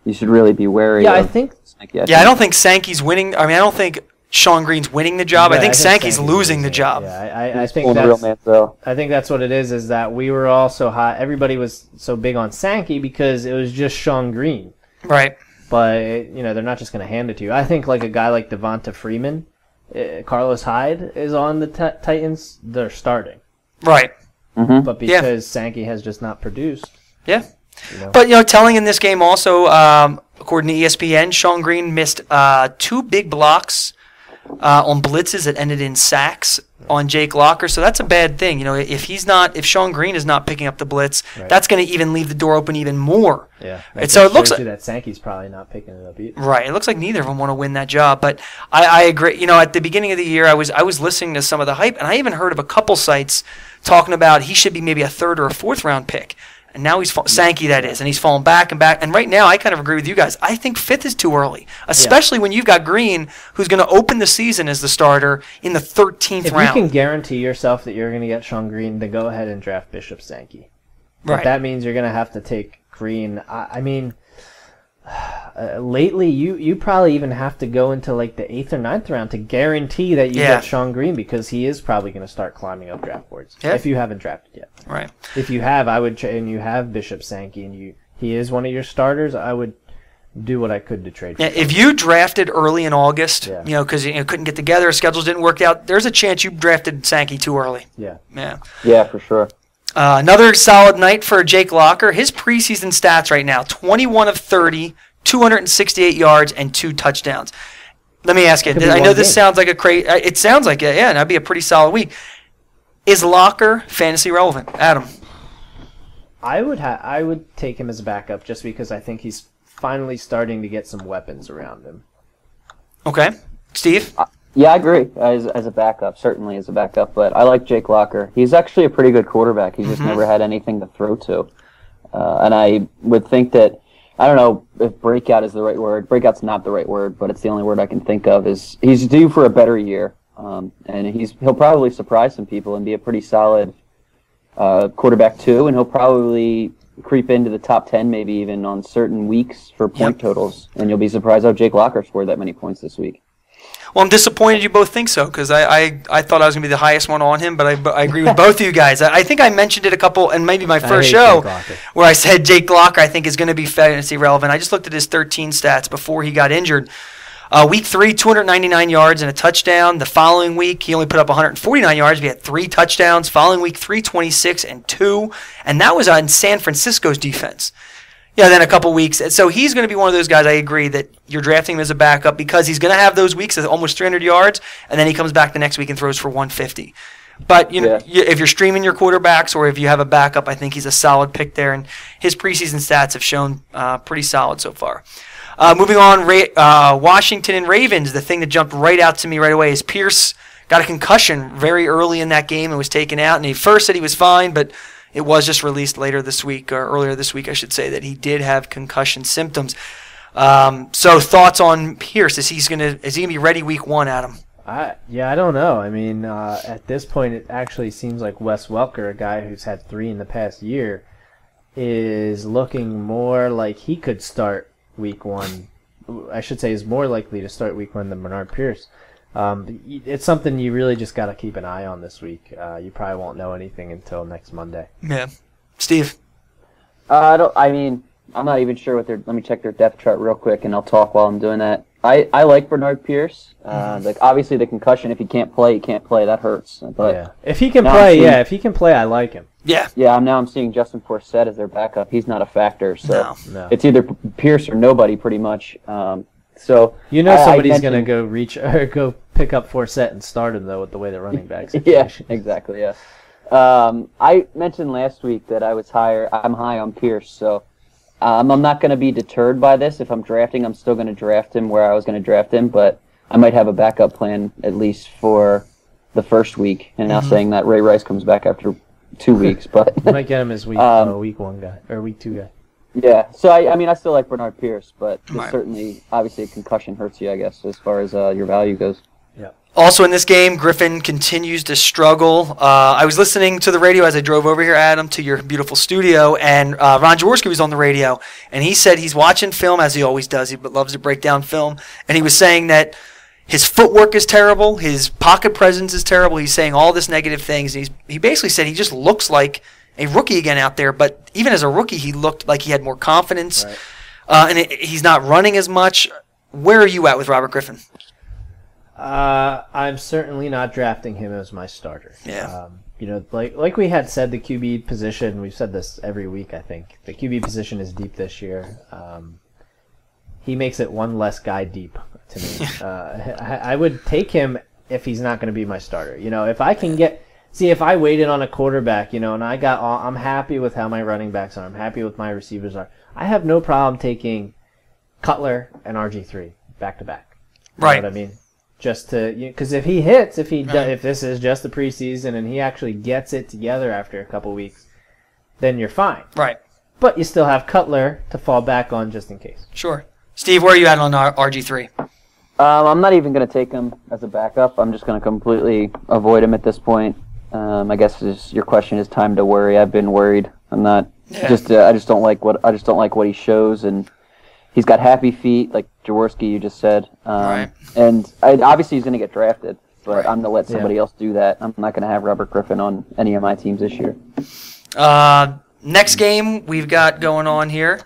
you should really be wary. Yeah, I think. Sankey. I don't think Sankey's winning. I mean, I don't think Sean Green's winning the job. I think Sankey's losing the job. Yeah, I think that's. I think that's what it is. Is that we were all so hot. Everybody was so big on Sankey because it was just Sean Green. Right. But they're not just going to hand it to you. I think like a guy like Devonta Freeman, Carlos Hyde is on the Titans. They're starting. Right. Mm-hmm. But because Sankey has just not produced. Yeah. But, telling in this game also, according to ESPN, Sean Green missed 2 big blocks on blitzes that ended in sacks on Jake Locker. So that's a bad thing. If Sean Green is not picking up the blitz, that's going to even leave the door open even more. Yeah. And so it looks like that Sankey's probably not picking it up either. Right. It looks like neither of them want to win that job. But I agree. At the beginning of the year, I was listening to some of the hype, and I even heard of a couple sites talking about he should be maybe a 3rd or a 4th round pick. And now he's Sankey, that is, and he's falling back and back. And right now, I kind of agree with you guys. I think 5th is too early, especially when you've got Green, who's going to open the season as the starter in the 13th round. If you can guarantee yourself that you're going to get Sean Green, then go ahead and draft Bishop Sankey. But Right. that means you're going to have to take Green. I mean, lately you probably even have to go into like the 8th or 9th round to guarantee that you get Sean Green because he is probably going to start climbing up draft boards if you haven't drafted yet. Right. If you have, and you have Bishop Sankey and he is one of your starters, I would do what I could to trade for him. If you drafted early in August, because couldn't get together, schedules didn't work out, there's a chance you drafted Sankey too early. Yeah. Yeah, for sure. Another solid night for Jake Locker. His preseason stats right now, 21 of 30, 268 yards, and 2 touchdowns. Let me ask you, I know this sounds like it sounds like it, and that'd be a pretty solid week. Is Locker fantasy relevant? Adam? I would take him as a backup just because I think he's finally starting to get some weapons around him. Okay. Steve? Yeah, I agree. As a backup, certainly as a backup. But I like Jake Locker. He's actually a pretty good quarterback. He just never had anything to throw to. And I would think that, I don't know if breakout is the right word. Breakout's not the right word, but it's the only word I can think of. Is he's due for a better year. And he'll probably surprise some people and be a pretty solid quarterback too. And he'll probably creep into the top 10 maybe even on certain weeks for point totals. And you'll be surprised how Jake Locker scored that many points this week. Well, I'm disappointed you both think so because I thought I was going to be the highest one on him, but I agree with both of you guys. I think I mentioned it a couple, and maybe my first show, where I said Jake Locker I think is going to be fantasy relevant. I just looked at his 13 stats before he got injured. Week 3, 299 yards and a touchdown. The following week, he only put up 149 yards. He had 3 touchdowns. Following week, 326 and 2. And that was on San Francisco's defense. Yeah, then a couple weeks. So he's going to be one of those guys, I agree, that you're drafting him as a backup because he's going to have those weeks of almost 300 yards, and then he comes back the next week and throws for 150. But if you're streaming your quarterbacks or if you have a backup, I think he's a solid pick there. And his preseason stats have shown pretty solid so far. Moving on, Washington and Ravens. The thing that jumped right out to me right away is Pierce got a concussion very early in that game and was taken out. And he first said he was fine, but it was just released later this week, or earlier this week, I should say, that he did have concussion symptoms. So thoughts on Pierce? Is he gonna be ready week 1, Adam? I don't know. I mean, at this point, it actually seems like Wes Welker, a guy who's had 3 in the past year, is looking more like he could start week 1. I should say is more likely to start week 1 than Bernard Pierce. It's something you really just got to keep an eye on this week. You probably won't know anything until next Monday. Yeah. Steve? I'm not even sure what let me check their depth chart real quick, and I'll talk while I'm doing that. I like Bernard Pierce. Obviously the concussion, if he can't play, he can't play. That hurts. But if he can play, I like him. Yeah. Yeah, I'm seeing Justin Forsett as their backup. He's not a factor, so No. it's either Pierce or nobody pretty much. So somebody's going to go reach or go pick up Forsett and start him, though, with the way the running back situation. Yeah, exactly, yeah. I mentioned last week that I'm high on Pierce, so I'm not going to be deterred by this. If I'm drafting, I'm still going to draft him where I was going to draft him, but I might have a backup plan at least for the first week. And now saying that Ray Rice comes back after 2 weeks, but you might get him as week 1 guy or week 2 guy. Yeah, so I still like Bernard Pierce, but certainly, obviously, a concussion hurts you, I guess, as far as your value goes. Yeah. Also in this game, Griffin continues to struggle. I was listening to the radio as I drove over here, Adam, to your beautiful studio, and Ron Jaworski was on the radio, and he said he's watching film, as he always does. He loves to break down film, and he was saying that his footwork is terrible, his pocket presence is terrible. He's saying all this negative things, and he basically said he just looks like a rookie again out there, but even as a rookie, he looked like he had more confidence, and he's not running as much. Where are you at with Robert Griffin? I'm certainly not drafting him as my starter. Yeah. Like we had said, the QB position, we've said this every week, I think. The QB position is deep this year. He makes it one less guy deep to me. I would take him if he's not going to be my starter. If I can if I waited on a quarterback, and I'm happy with how my running backs are. I'm happy with my receivers are. I have no problem taking Cutler and RG3 back to back. You know what I mean? Just to, because if he hits, if this is just the preseason and he actually gets it together after a couple weeks, then you're fine. Right. But you still have Cutler to fall back on just in case. Sure. Steve, where are you at on RG3? I'm not even going to take him as a backup. I'm just going to completely avoid him at this point. I guess your question is time to worry. I've been worried. I'm not. I just don't like what he shows, and he's got happy feet, like Jaworski, you just said. And obviously he's going to get drafted, but I'm going to let somebody else do that. I'm not going to have Robert Griffin on any of my teams this year. Next game we've got going on here.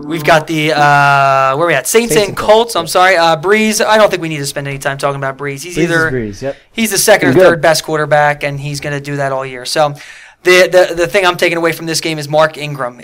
We've got the where are we at? Saints and Colts. I'm sorry, Breeze. I don't think we need to spend any time talking about Breeze. He's he's the second or third best quarterback, and he's going to do that all year. So the thing I'm taking away from this game is Mark Ingram.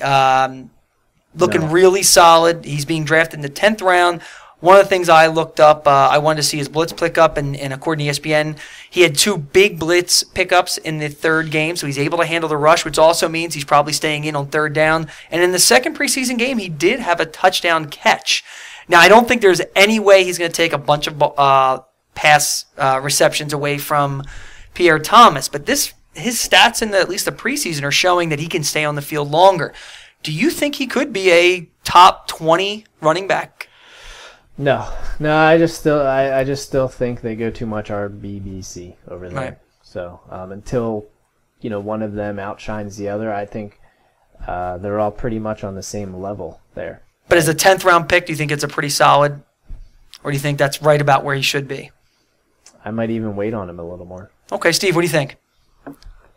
Looking really solid. He's being drafted in the 10th round. One of the things I looked up, I wanted to see his blitz pickup, and according to ESPN, he had 2 big blitz pickups in the third game, so he's able to handle the rush, which also means he's probably staying in on third down. And in the second preseason game, he did have a touchdown catch. Now, I don't think there's any way he's going to take a bunch of pass receptions away from Pierre Thomas, but his stats in at least the preseason are showing that he can stay on the field longer. Do you think he could be a top 20 running back? No. I just still think they go too much RBBC over there. Right. So until one of them outshines the other, I think they're all pretty much on the same level there. But as a 10th round pick, do you think it's a pretty solid, or do you think that's right about where he should be? I might even wait on him a little more. Okay, Steve, what do you think?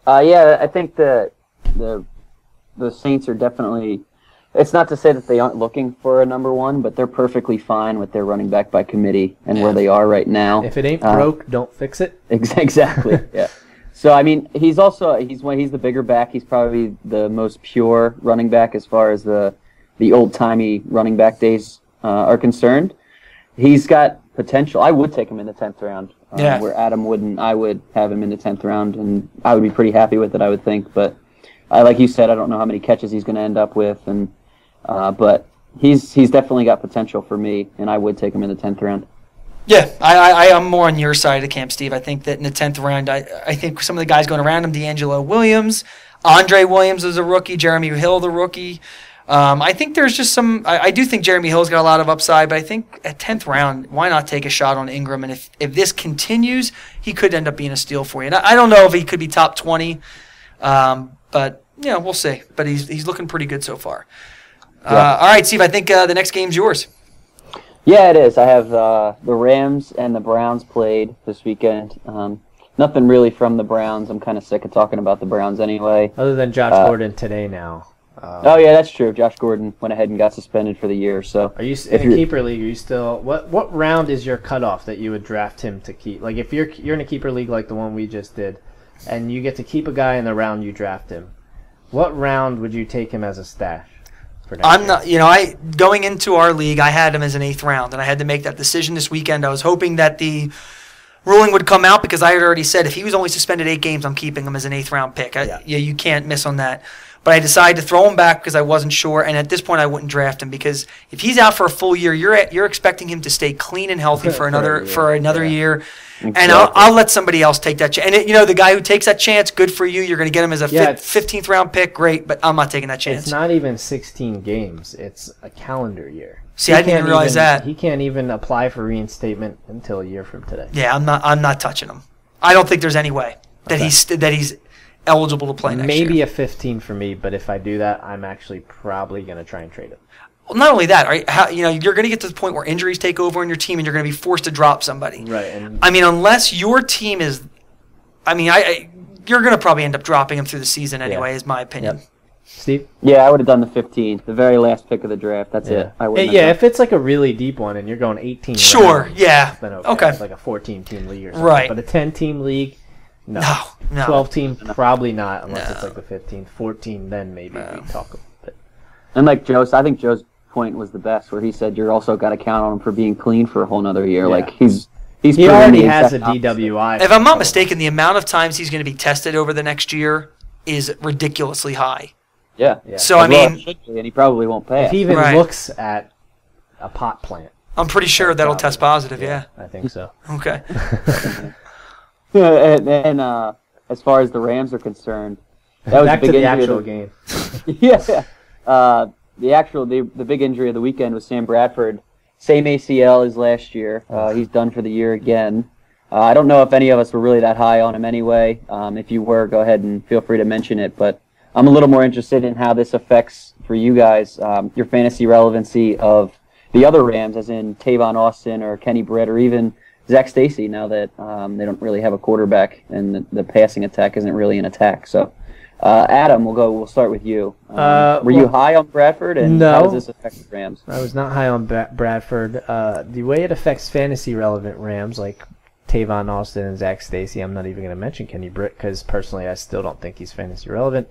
I think that the Saints are definitely. It's not to say that they aren't looking for a number one, but they're perfectly fine with their running back by committee and where they are right now. If it ain't broke, don't fix it. Exactly. Yeah. So I mean, he's the bigger back. He's probably the most pure running back as far as the old timey running back days are concerned. He's got potential. I would take him in the 10th round. Where Adam wouldn't. I would have him in the 10th round, and I would be pretty happy with it, I would think. But like you said, I don't know how many catches he's going to end up with, and but he's definitely got potential for me, and I would take him in the 10th round. Yeah, I am more on your side of the camp, Steve. I think that in the 10th round, I think some of the guys going around him, D'Angelo Williams, Andre Williams is a rookie, Jeremy Hill the rookie. I think there's just some. I do think Jeremy Hill's got a lot of upside, but I think at 10th round, why not take a shot on Ingram? And if this continues, he could end up being a steal for you. And I don't know if he could be top 20, but we'll see. But he's looking pretty good so far. All right, Steve, I think the next game's yours. Yeah, it is. I have the Rams and the Browns played this weekend. Nothing really from the Browns. I'm kind of sick of talking about the Browns anyway. Other than Josh Gordon today now. Oh, yeah, that's true. Josh Gordon went ahead and got suspended for the year. So, are you in a keeper league? Are you still what round is your cutoff that you would draft him to keep? Like if you're in a keeper league like the one we just did, and you get to keep a guy in the round you draft him, what round would you take him as a stash? for next I'm year. not, going into our league, I had him as an 8th round, and I had to make that decision this weekend. I was hoping that the ruling would come out because I had already said if he was only suspended 8 games, I'm keeping him as an 8th round pick. You can't miss on that. But I decided to throw him back because I wasn't sure, and at this point I wouldn't draft him because if he's out for a full year, you're expecting him to stay clean and healthy for another year. Exactly. And I'll let somebody else take that chance. And the guy who takes that chance, good for you. You're going to get him as a 15th round pick, great. But I'm not taking that chance. It's not even 16 games; it's a calendar year. See, I didn't even realize that he can't even apply for reinstatement until a year from today. Yeah, I'm not touching him. I don't think there's any way that he's eligible to play next year. Maybe a 15 for me, but if I do that, I'm actually probably going to try and trade him. Well, not only that, right? You're going to get to the point where injuries take over on your team, and you're going to be forced to drop somebody. Right. And unless your team is, you're going to probably end up dropping him through the season anyway. Is my opinion. Yep. Steve? Yeah, I would have done the 15, the very last pick of the draft. That's it. I wouldn't have done. If it's like a really deep one and you're going 18 sure, rounds, yeah. then Okay. It's like a 14-team league or something. Right. But a 10-team league, no. 12-team, probably not, unless it's like the 15th. 14, then maybe we talk about it. And like I think Joe's point was the best, where he said you're also got to count on him for being clean for a whole nother year. Yeah. Like he already has a DWI. If I'm not mistaken, the amount of times he's going to be tested over the next year is ridiculously high. Yeah. So and he probably won't pass. If he even looks at a pot plant, I'm pretty sure that'll test positive. Yeah. I think so. Okay. and as far as the Rams are concerned, that was back a big to the injury actual game. The big injury of the weekend was Sam Bradford. Same ACL as last year. He's done for the year again. I don't know if any of us were really that high on him anyway. If you were, go ahead and feel free to mention it. But I'm a little more interested in how this affects, for you guys, your fantasy relevancy of the other Rams, as in Tavon Austin or Kenny Britt or even Zach Stacy, now that they don't really have a quarterback and the passing attack isn't really an attack. So, Adam, we'll start with you. Were you high on Bradford, and how does this affect the Rams? I was not high on Bradford. The way it affects fantasy-relevant Rams, like Tavon Austin and Zach Stacy, I'm not even going to mention Kenny Britt because personally I still don't think he's fantasy-relevant.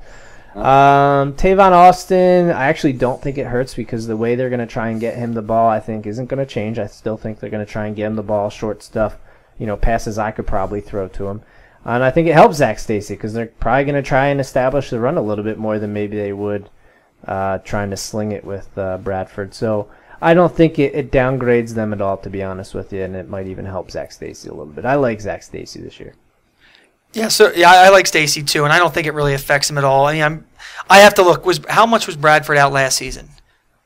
Tavon Austin, I actually don't think it hurts because the way they're going to try and get him the ball, I think, isn't going to change. I still think they're going to try and get him the ball, short stuff, passes I could probably throw to him. And I think it helps Zach Stacy because they're probably going to try and establish the run a little bit more than maybe they would trying to sling it with Bradford. So I don't think it downgrades them at all, to be honest with you, and it might even help Zach Stacy a little bit. I like Zach Stacy this year. Yeah, I like Stacy too, and I don't think it really affects him at all. I have to look. How much was Bradford out last season?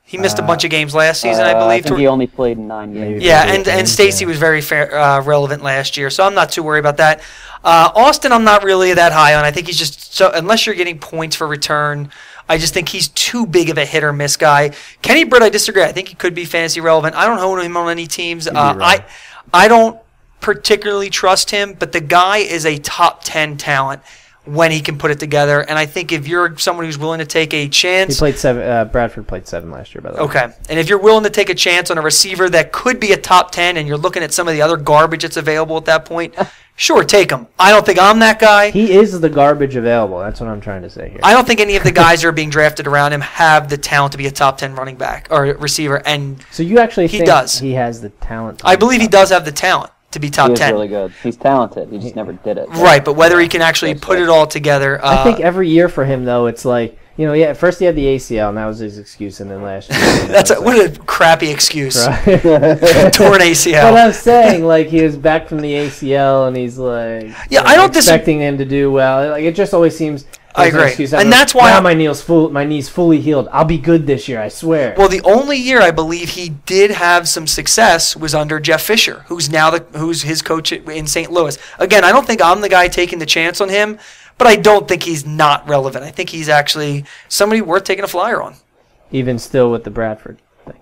He missed a bunch of games last season, I believe. I think he only played in 9 games. Yeah, and Stacy was very relevant last year, so I'm not too worried about that. Austin, I'm not really that high on. I think he's just unless you're getting points for return, I just think he's too big of a hit or miss guy. Kenny Britt, I disagree. I think he could be fantasy relevant. I don't own him on any teams. I don't particularly trust him, but the guy is a top 10 talent when he can put it together. And I think if you're someone who's willing to take a chance... He played 7. Bradford played 7 last year, by the way. Okay. And if you're willing to take a chance on a receiver that could be a top 10 and you're looking at some of the other garbage that's available at that point, sure, take him. I don't think I'm that guy. He is the garbage available. That's what I'm trying to say here. I don't think any of the guys that are being drafted around him have the talent to be a top 10 running back or receiver. And so you actually think does. He has the talent? I believe he does have the talent to be top 10. He's really good. He's talented. He just never did it. Right, but whether he can actually put it all together... I think every year for him, though, it's like, at first he had the ACL, and that was his excuse, and then last year... what a crappy excuse. Right? Torn ACL. But I'm saying, he was back from the ACL, and he's I don't expecting him to do well. It just always seems... I agree. And that's why... Now my knee's fully healed. I'll be good this year, I swear. Well, the only year I believe he did have some success was under Jeff Fisher, who's his coach in St. Louis. Again, I don't think I'm the guy taking the chance on him, but I don't think he's not relevant. I think he's actually somebody worth taking a flyer on. Even still with the Bradford thing.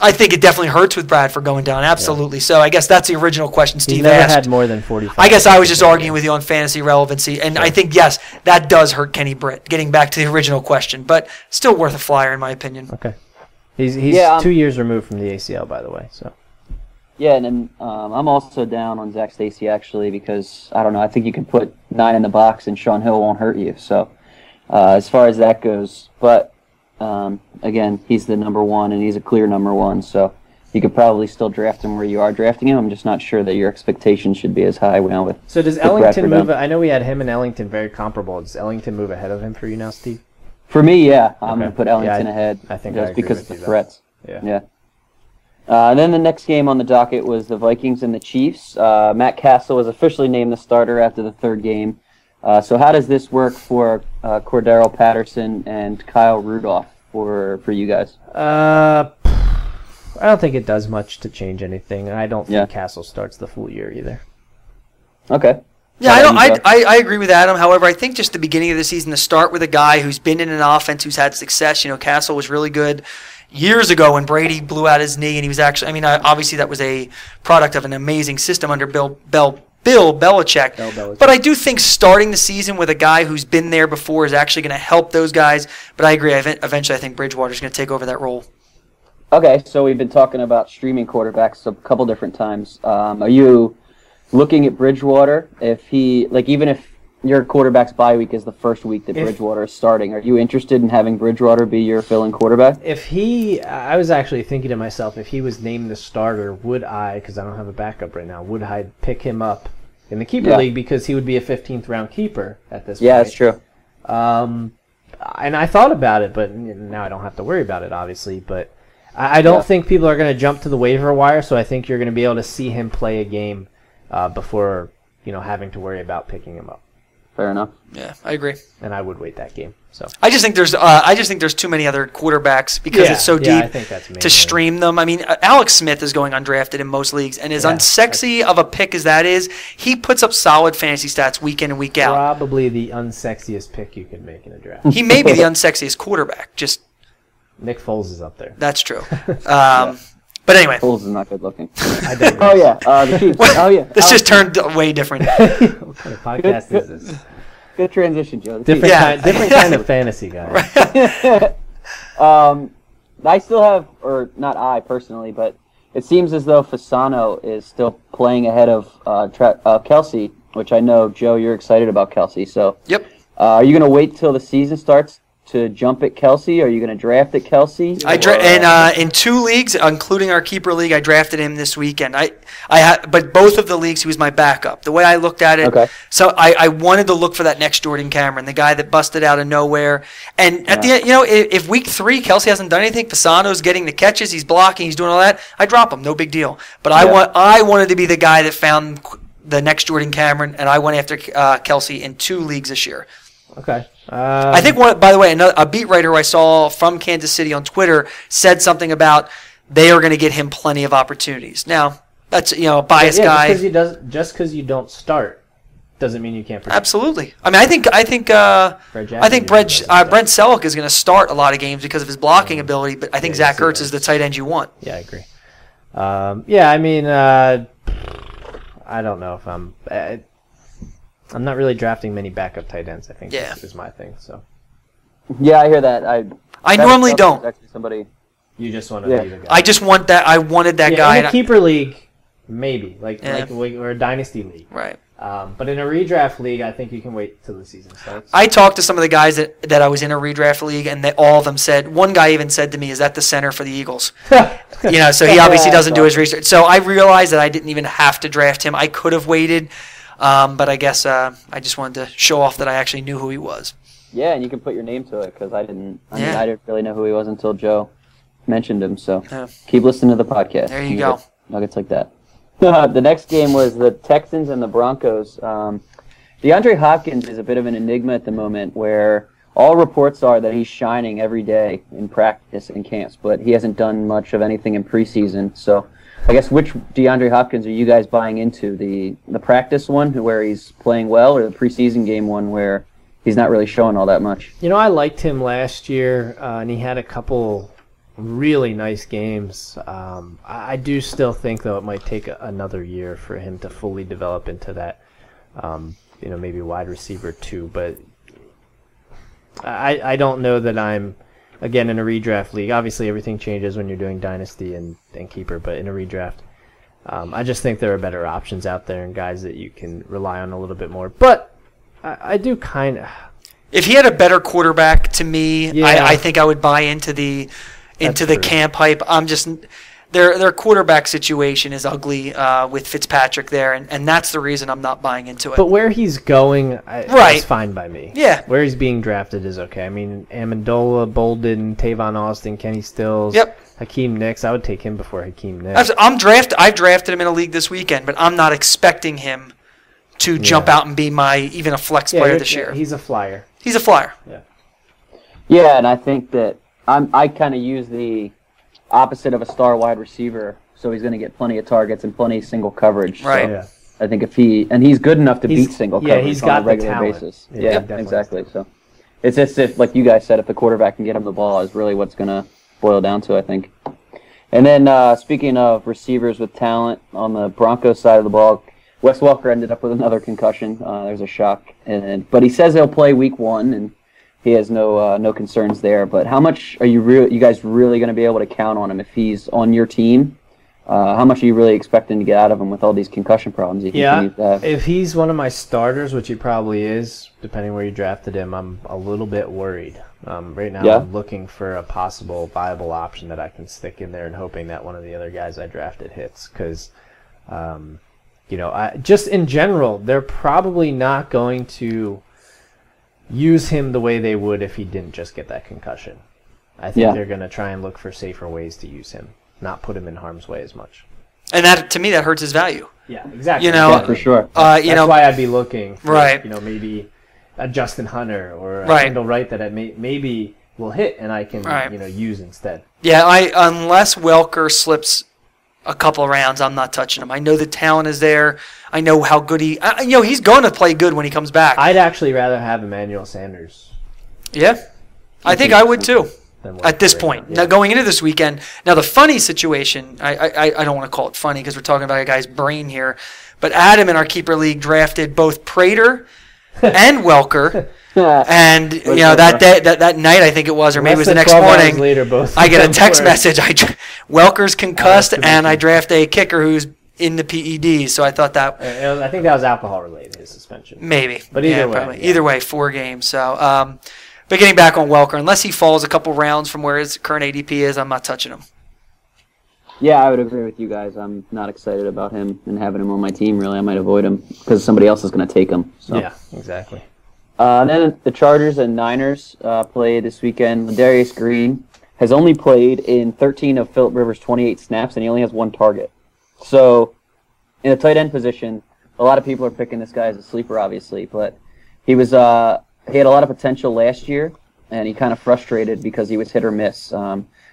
I think it definitely hurts with Bradford going down. Absolutely. Yeah. So I guess that's the original question Steve He's never asked. Had more than 45. I guess I was just arguing with you on fantasy relevancy, and sure. I think yes, that does hurt Kenny Britt. Getting back to the original question, but still worth a flyer in my opinion. Okay. He's 2 years removed from the ACL, by the way. So. Yeah, and then I'm also down on Zach Stacy actually because I don't know. I think you can put 9 in the box and Sean Hill won't hurt you. So as far as that goes, but Again, he's the number one, and he's a clear number one, so you could probably still draft him where you are drafting him. I'm just not sure that your expectations should be as high now with. So does with Ellington Bradford move? I know we had him and Ellington very comparable. Does Ellington move ahead of him for you now, Steve? For me, yeah, I'm Okay. going to put Ellington Yeah, ahead. I think just I agree because with of you, the though. threats. Yeah. And then the next game on the docket was the Vikings and the Chiefs. Matt Castle was officially named the starter after the third game. So how does this work for Cordero Patterson and Kyle Rudolph for you guys? I don't think it does much to change anything. I don't think Castle starts the full year either. Okay. Yeah, I agree with Adam. However, I think just the beginning of the season to start with a guy who's been in an offense who's had success. You know, Castle was really good years ago when Brady blew out his knee, and he was actually. I mean, obviously that was a product of an amazing system under Bill Belichick. But I do think starting the season with a guy who's been there before is actually going to help those guys. But I agree. Eventually, I think Bridgewater's going to take over that role. Okay, so we've been talking about streaming quarterbacks a couple different times. Are you looking at Bridgewater even if your quarterback's bye week is the first week that Bridgewater is starting, are you interested in having Bridgewater be your fill-in quarterback? I was actually thinking to myself, if he was named the starter, would I, because I don't have a backup right now, would I pick him up in the keeper league because he would be a 15th round keeper at this point? Yeah, that's true. And I thought about it, but now I don't have to worry about it, obviously. But I don't think people are going to jump to the waiver wire, so I think you're going to be able to see him play a game before having to worry about picking him up. Fair enough. Yeah, I agree. And I would wait that game. So I just think there's too many other quarterbacks because it's so deep I think that's to stream them. I mean, Alex Smith is going undrafted in most leagues, and as unsexy of a pick as that is, he puts up solid fantasy stats week in and week out. Probably the unsexiest pick you can make in a draft. He may be the unsexiest quarterback. Just Nick Foles is up there. That's true. But anyway. Foles is not good looking. Oh, yeah. The Chiefs. This just turned way different. What kind of podcast is this? Good transition, Joe. Different kind of fantasy guy. I still have, or not I personally, but it seems as though Fasano is still playing ahead of Kelsey, which I know, Joe, you're excited about Kelsey. So, yep. Are you going to wait till the season starts to jump at Kelsey? Are you going to draft at Kelsey? In 2 leagues, including our keeper league, I drafted him this weekend. But both of the leagues, he was my backup. The way I looked at it, so I wanted to look for that next Jordan Cameron, the guy that busted out of nowhere. And at the end, if week 3 Kelsey hasn't done anything, Fasano's getting the catches, he's blocking, he's doing all that, I drop him, no big deal. But I wanted to be the guy that found the next Jordan Cameron, and I went after Kelsey in 2 leagues this year. Okay. I think by the way, a beat writer I saw from Kansas City on Twitter said something about they are going to get him plenty of opportunities. Now, that's a biased guy. Just because you don't start doesn't mean you can't produce. Absolutely. I mean, I think Brent Selleck is going to start a lot of games because of his blocking ability, but I think Zach Ertz is the tight end you want. Yeah, I agree. I mean, I don't know if I'm not really drafting many backup tight ends. I think is my thing. So. Yeah, I hear that. I normally don't. Actually, somebody. You just want to be the guy. I just want that. I wanted that guy in a keeper league, maybe or a dynasty league. Right. But in a redraft league, I think you can wait till the season starts. I talked to some of the guys that I was in a redraft league, and all of them said. One guy even said to me, "Is that the center for the Eagles?" So he obviously doesn't do his research. So I realized that I didn't even have to draft him. I could have waited. But I guess I just wanted to show off that I actually knew who he was. Yeah, and you can put your name to it because I didn't really know who he was until Joe mentioned him. So keep listening to the podcast. There you go. Nuggets like that. The next game was the Texans and the Broncos. DeAndre Hopkins is a bit of an enigma at the moment where all reports are that he's shining every day in practice and camps, but he hasn't done much of anything in preseason. So I guess which DeAndre Hopkins are you guys buying into? The practice one where he's playing well, or the preseason game one where he's not really showing all that much? I liked him last year, and he had a couple really nice games. I do still think, though, it might take another year for him to fully develop into that, maybe wide receiver 2. But I don't know that I'm... Again, in a redraft league, obviously everything changes when you're doing Dynasty and Keeper, but in a redraft, I just think there are better options out there and guys that you can rely on a little bit more. But I do kind of... If he had a better quarterback, to me, Yeah. I think I would buy into the true. camp hype. I'm just their quarterback situation is ugly with Fitzpatrick there, and that's the reason I'm not buying into it. But where he's going, it's fine by me. Yeah. Where he's being drafted is okay. I mean, Amendola, Bolden, Tavon Austin, Kenny Stills, Yep. Hakeem Nicks. I would take him before Hakeem Nicks. I've drafted him in a league this weekend, but I'm not expecting him to jump out and be even a flex player this year. He's a flyer. He's a flyer. Yeah. Yeah, and I think that I kind of use the opposite of a star wide receiver, so he's going to get plenty of targets and plenty of single coverage. Right. So Yeah. I think if he's good enough to beat single coverage he's on got a the regular talent. basis. Yeah, Yeah, definitely. exactly. So it's just if, like you guys said, if the quarterback can get him the ball is really what's going to boil down to, I think. And then speaking of receivers with talent on the Broncos side of the ball, Wes Welker ended up with another concussion. There's a shock, but he says he'll play Week 1, and he has no concerns there. But how much are you guys really going to be able to count on him if he's on your team? How much are you really expecting to get out of him with all these concussion problems he continues to have? If he's one of my starters, which he probably is, depending where you drafted him, I'm a little bit worried. Right now, I'm looking for a possible viable option that I can stick in there and hoping that one of the other guys I drafted hits. Because, just in general, they're probably not going to use him the way they would if he didn't just get that concussion. I think they're going to try and look for safer ways to use him, not put him in harm's way as much. And that, to me, that hurts his value. Yeah, exactly. Yeah, for sure. That's why I'd be looking for, Right. Maybe a Justin Hunter or a Right. Kendall Wright that I maybe will hit and I can, Right. use instead. Yeah, unless Welker slips a couple of rounds, I'm not touching him. I know the talent is there. I know how good he's going to play good when he comes back. I'd actually rather have Emmanuel Sanders Yeah, I think I would too. than Welker At this right point, now. now going into this weekend, now the funny situation, I don't want to call it funny because we're talking about a guy's brain here, but Adam in our keeper league drafted both Prater and Welker, and that day, that night I think it was, or maybe it was the Less next than 12 hours morning, later, both I get a of them text were- message. Welker's concussed, too and much. I draft a kicker who's in the PED. So I thought that I think that was alcohol related, his suspension. maybe, But either way, probably. yeah. Either way, 4 games. So, but getting back on Welker, unless he falls a couple rounds from where his current ADP is, I'm not touching him. Yeah, I would agree with you guys. I'm not excited about him and having him on my team, really. I might avoid him because somebody else is going to take him. So. Yeah, exactly. Then the Chargers and Niners played this weekend. Ladarius Green has only played in 13 of Phillip Rivers' 28 snaps, and he only has 1 target. So, in a tight end position, a lot of people are picking this guy as a sleeper, obviously, but he was he had a lot of potential last year, and he kind of frustrated because he was hit or miss.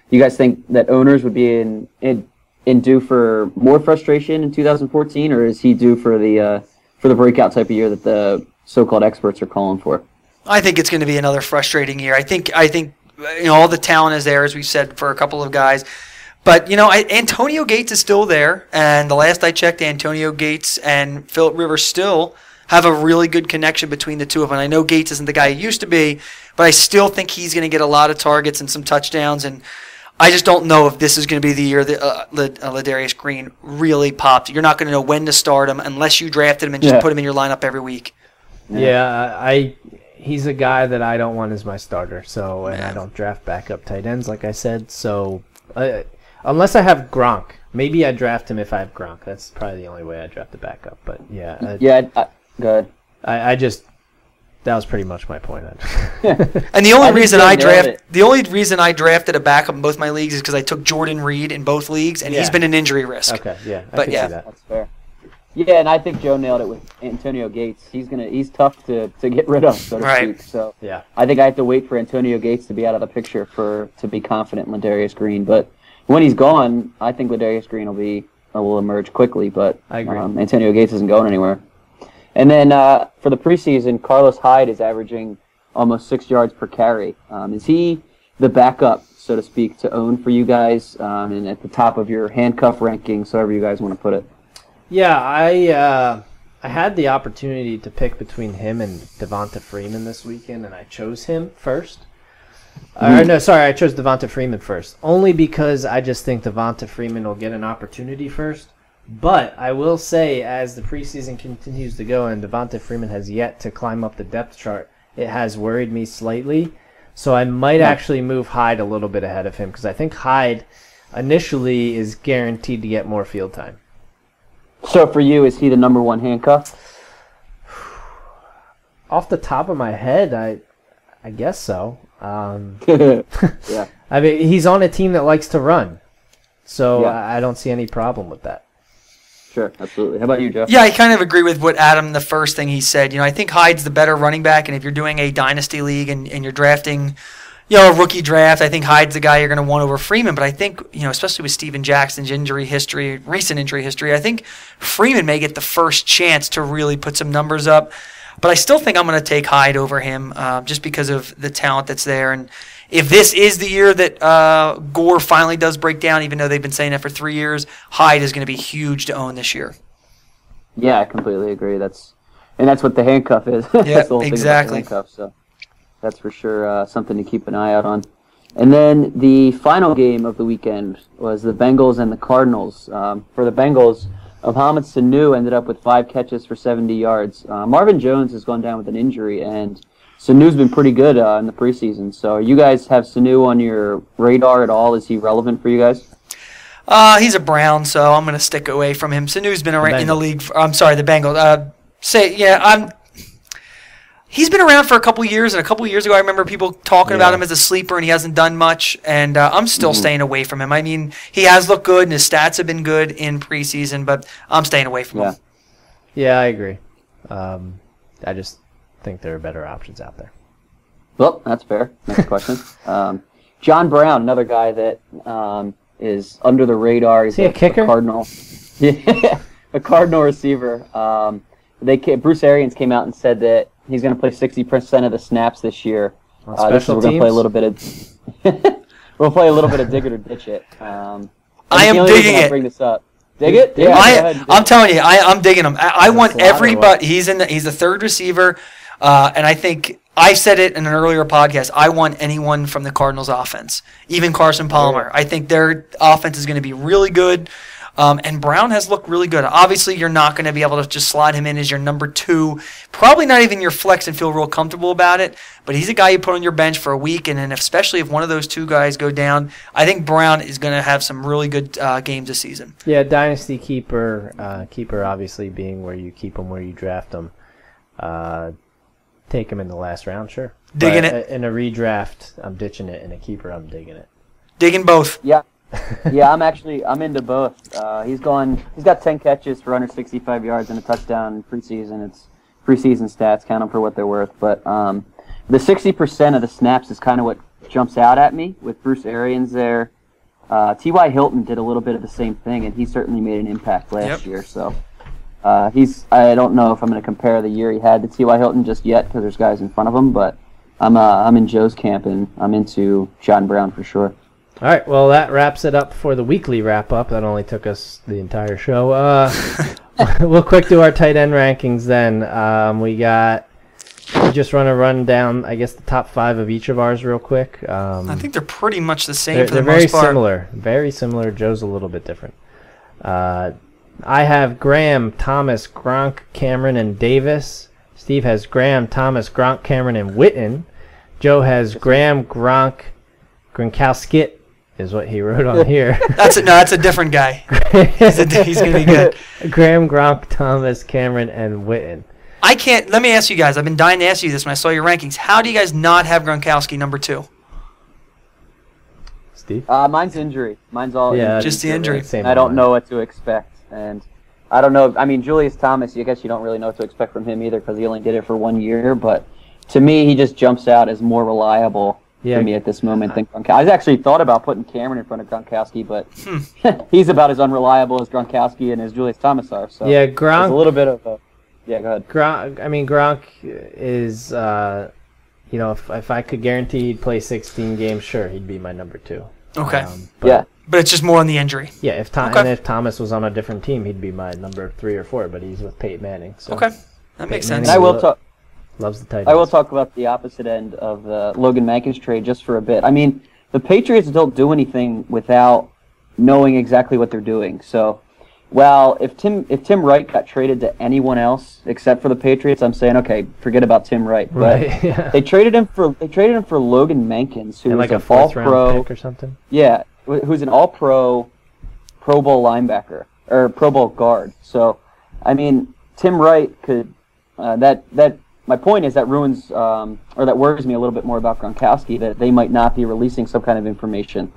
You guys think that owners would be in due for more frustration in 2014, or is he due for the breakout type of year that the so-called experts are calling for? I think it's going to be another frustrating year. I think all the talent is there, as we've said, for a couple of guys. But, Antonio Gates is still there, and the last I checked, Antonio Gates and Phillip Rivers still have a really good connection between the two of them. I know Gates isn't the guy he used to be, but I still think he's going to get a lot of targets and some touchdowns, and I just don't know if this is going to be the year that Ladarius Green really popped. You're not going to know when to start him unless you drafted him and just put him in your lineup every week. Yeah, he's a guy that I don't want as my starter. So, and I don't draft backup tight ends, like I said. So, unless I have Gronk, maybe I draft him if I have Gronk. That's probably the only way I draft a backup. But yeah, Go ahead. I just that was pretty much my point. And the only I think reason Joe nailed it. I drafted a backup in both my leagues is because I took Jordan Reed in both leagues, and he's been an injury risk. Okay, yeah, I But can yeah. see that. That's fair. Yeah, and I think Joe nailed it with Antonio Gates. He's tough to get rid of, so to Right. speak. So Yeah. I think I have to wait for Antonio Gates to be out of the picture to be confident in Ladarius Green. But when he's gone, I think Ladarius Green will emerge quickly. But I agree. Antonio Gates isn't going anywhere. And then for the preseason, Carlos Hyde is averaging almost 6 yards per carry. Is he the backup, so to speak, to own for you guys and at the top of your handcuff rankings, however you guys want to put it? Yeah, I had the opportunity to pick between him and Devonta Freeman this weekend, and I chose him first. I chose Devonta Freeman first, only because I just think Devonta Freeman will get an opportunity first. But I will say, as the preseason continues to go, and Devonta Freeman has yet to climb up the depth chart, it has worried me slightly. So I might actually move Hyde a little bit ahead of him because I think Hyde initially is guaranteed to get more field time. So for you, is he the number one handcuff? Off the top of my head, I guess so. Yeah. I mean, he's on a team that likes to run, so Yeah. I don't see any problem with that. Sure, absolutely. How about you, Jeff? Yeah, I kind of agree with what Adam, the first thing he said. I think Hyde's the better running back, and if you're doing a dynasty league and you're drafting, a rookie draft, I think Hyde's the guy you're going to want over Freeman. But I think, especially with Steven Jackson's recent injury history, I think Freeman may get the first chance to really put some numbers up. But I still think I'm going to take Hyde over him just because of the talent that's there. And if this is the year that Gore finally does break down, even though they've been saying that for 3 years, Hyde is going to be huge to own this year. Yeah, I completely agree. That's what the handcuff is. Yeah, That's the whole exactly. thing about the handcuff, so that's for sure something to keep an eye out on. And then the final game of the weekend was the Bengals and the Cardinals. For the Bengals, Mohamed Sanu ended up with 5 catches for 70 yards. Marvin Jones has gone down with an injury, and Sanu's been pretty good in the preseason. So you guys have Sanu on your radar at all? Is he relevant for you guys? He's a Brown, so I'm going to stick away from him. Sanu's been around in the league. I'm sorry, the Bengals. He's been around for a couple years, and a couple years ago I remember people talking about him as a sleeper, and he hasn't done much, and I'm still staying away from him. I mean, he has looked good, and his stats have been good in preseason, but I'm staying away from him. Yeah, I agree. I just think there are better options out there. Well, that's fair. Next question. John Brown, another guy that is under the radar. He's he a kicker? Cardinal. Yeah, a Cardinal receiver. Bruce Arians came out and said that he's going to play 60% of the snaps this year. On special we're going to play a little bit of. We'll play a little bit of dig it or ditch it. I am digging it. Bring this up. Dig it? Yeah, I'm telling you, I'm digging him. I want everybody. He's the third receiver, and I think I said it in an earlier podcast. I want anyone from the Cardinals offense, even Carson Palmer. I think their offense is going to be really good. And Brown has looked really good. Obviously, you're not going to be able to just slide him in as your number 2. Probably not even your flex and feel real comfortable about it. But he's a guy you put on your bench for a week, and then especially if one of those 2 guys go down, I think Brown is going to have some really good games this season. Yeah, dynasty keeper obviously being where you keep him, where you draft him. Take him in the last round, sure. Digging it. In a redraft, I'm ditching it. In a keeper, I'm digging it. Digging both. Yeah. Yeah, I'm into both. He's got 10 catches for under 65 yards and a touchdown in preseason. It's preseason stats, count them for what they're worth. But the 60% of the snaps is kind of what jumps out at me with Bruce Arians there. T.Y. Hilton did a little bit of the same thing, and he certainly made an impact last year. So I don't know if I'm going to compare the year he had to T.Y. Hilton just yet because there's guys in front of him, but I'm in Joe's camp, and I'm into John Brown for sure. All right, well, that wraps it up for the weekly wrap-up. That only took us the entire show. We'll quick do our tight end rankings then. We just run a rundown, I guess, the top 5 of each of ours real quick. I think they're pretty much the same for the they're most part. Very similar. Joe's a little bit different. I have Graham, Thomas, Gronk, Cameron, and Davis. Steve has Graham, Thomas, Gronk, Cameron, and Witten. Joe has Graham, Gronk, Gronkowski is what he wrote on here. That's a different guy. He's going to be good. Graham, Gronk, Thomas, Cameron, and Witten. Let me ask you guys. I've been dying to ask you this when I saw your rankings. How do you guys not have Gronkowski number 2? Steve? Mine's injury. Mine's all injury. Just the injury. I don't know what to expect. And I don't know. I mean, Julius Thomas, I guess you don't really know what to expect from him either because he only did it for 1 year. But to me, he just jumps out as more reliable to me at this moment than Gronkowski. I actually thought about putting Cameron in front of Gronkowski, but he's about as unreliable as Gronkowski and as Julius Thomas are. So Gronk. It's a little bit of a go ahead. Gronk is if I could guarantee he'd play 16 games, sure, he'd be my number 2. Okay. But it's just more on the injury. Yeah, if Thomas was on a different team, he'd be my number 3 or 4. But he's with Peyton Manning. So okay, that makes sense. And I will talk. Loves the tight ends. I will talk about the opposite end of the Logan Mankins trade just for a bit. I mean, the Patriots don't do anything without knowing exactly what they're doing. So Well, if Tim Wright got traded to anyone else except for the Patriots, I'm saying okay, forget about Tim Wright. But Right, yeah. they traded him for Logan Mankins, who And was like a an fourth-round All-Pro. pick or something. Yeah, who's an All-Pro, Pro Bowl linebacker or Pro Bowl guard. So, I mean, Tim Wright could. My point is that ruins or that worries me a little bit more about Gronkowski, that they might not be releasing some kind of information.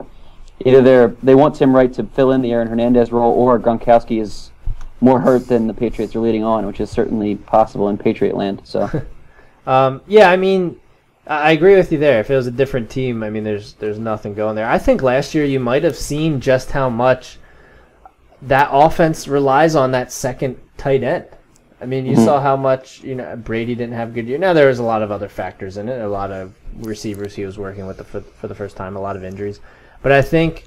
Either they want Tim Wright to fill in the Aaron Hernandez role, or Gronkowski is more hurt than the Patriots are leading on, which is certainly possible in Patriot land. So, Yeah, I mean, I agree with you there. If it was a different team, I mean, there's nothing going there. I think last year you might have seen just how much that offense relies on that second tight end. I mean, you saw how much, Brady didn't have a good year. Now, there was a lot of other factors in it, a lot of receivers he was working with for the first time, a lot of injuries. But I think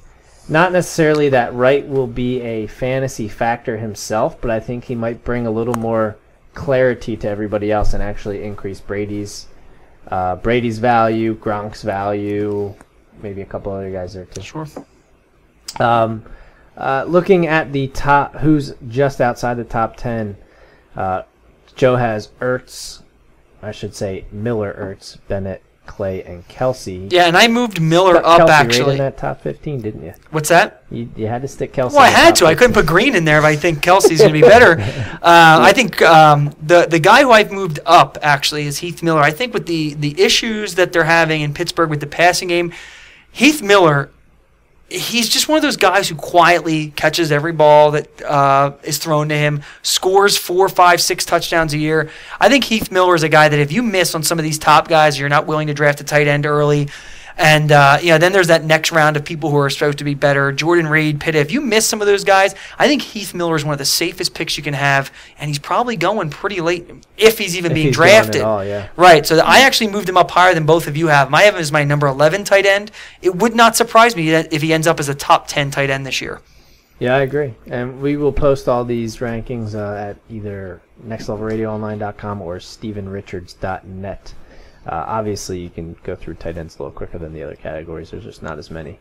not necessarily that Wright will be a fantasy factor himself, but I think he might bring a little more clarity to everybody else and actually increase Brady's value, Gronk's value, maybe a couple other guys there too. Sure. Looking at the top, who's just outside the top 10, Joe has Miller, Ertz, Bennett, Clay, and Kelsey. Yeah, and I moved Miller But up Kelsey right actually. in that top 15, didn't you? What's that? You had to stick Kelsey. Well, I in the had top to. I couldn't 15. put Green in there if I think Kelsey's going to be better. I think the guy who I've moved up actually is Heath Miller. I think with the issues that they're having in Pittsburgh with the passing game, Heath Miller, he's just one of those guys who quietly catches every ball that is thrown to him, scores 4, 5, 6 touchdowns a year. I think Heath Miller is a guy that if you miss on some of these top guys, you're not willing to draft a tight end early. And then there's that next round of people who are supposed to be better. Jordan Reed, Pitt. If you miss some of those guys, I think Heath Miller is one of the safest picks you can have, and he's probably going pretty late if he's even being he's going drafted. at all, yeah. Right. So I actually moved him up higher than both of you have. I have him as my number 11 tight end. It would not surprise me if he ends up as a top 10 tight end this year. Yeah, I agree. And we will post all these rankings at either nextlevelradioonline.com or stevenrichards.net. Obviously, you can go through tight ends a little quicker than the other categories. There's just not as many.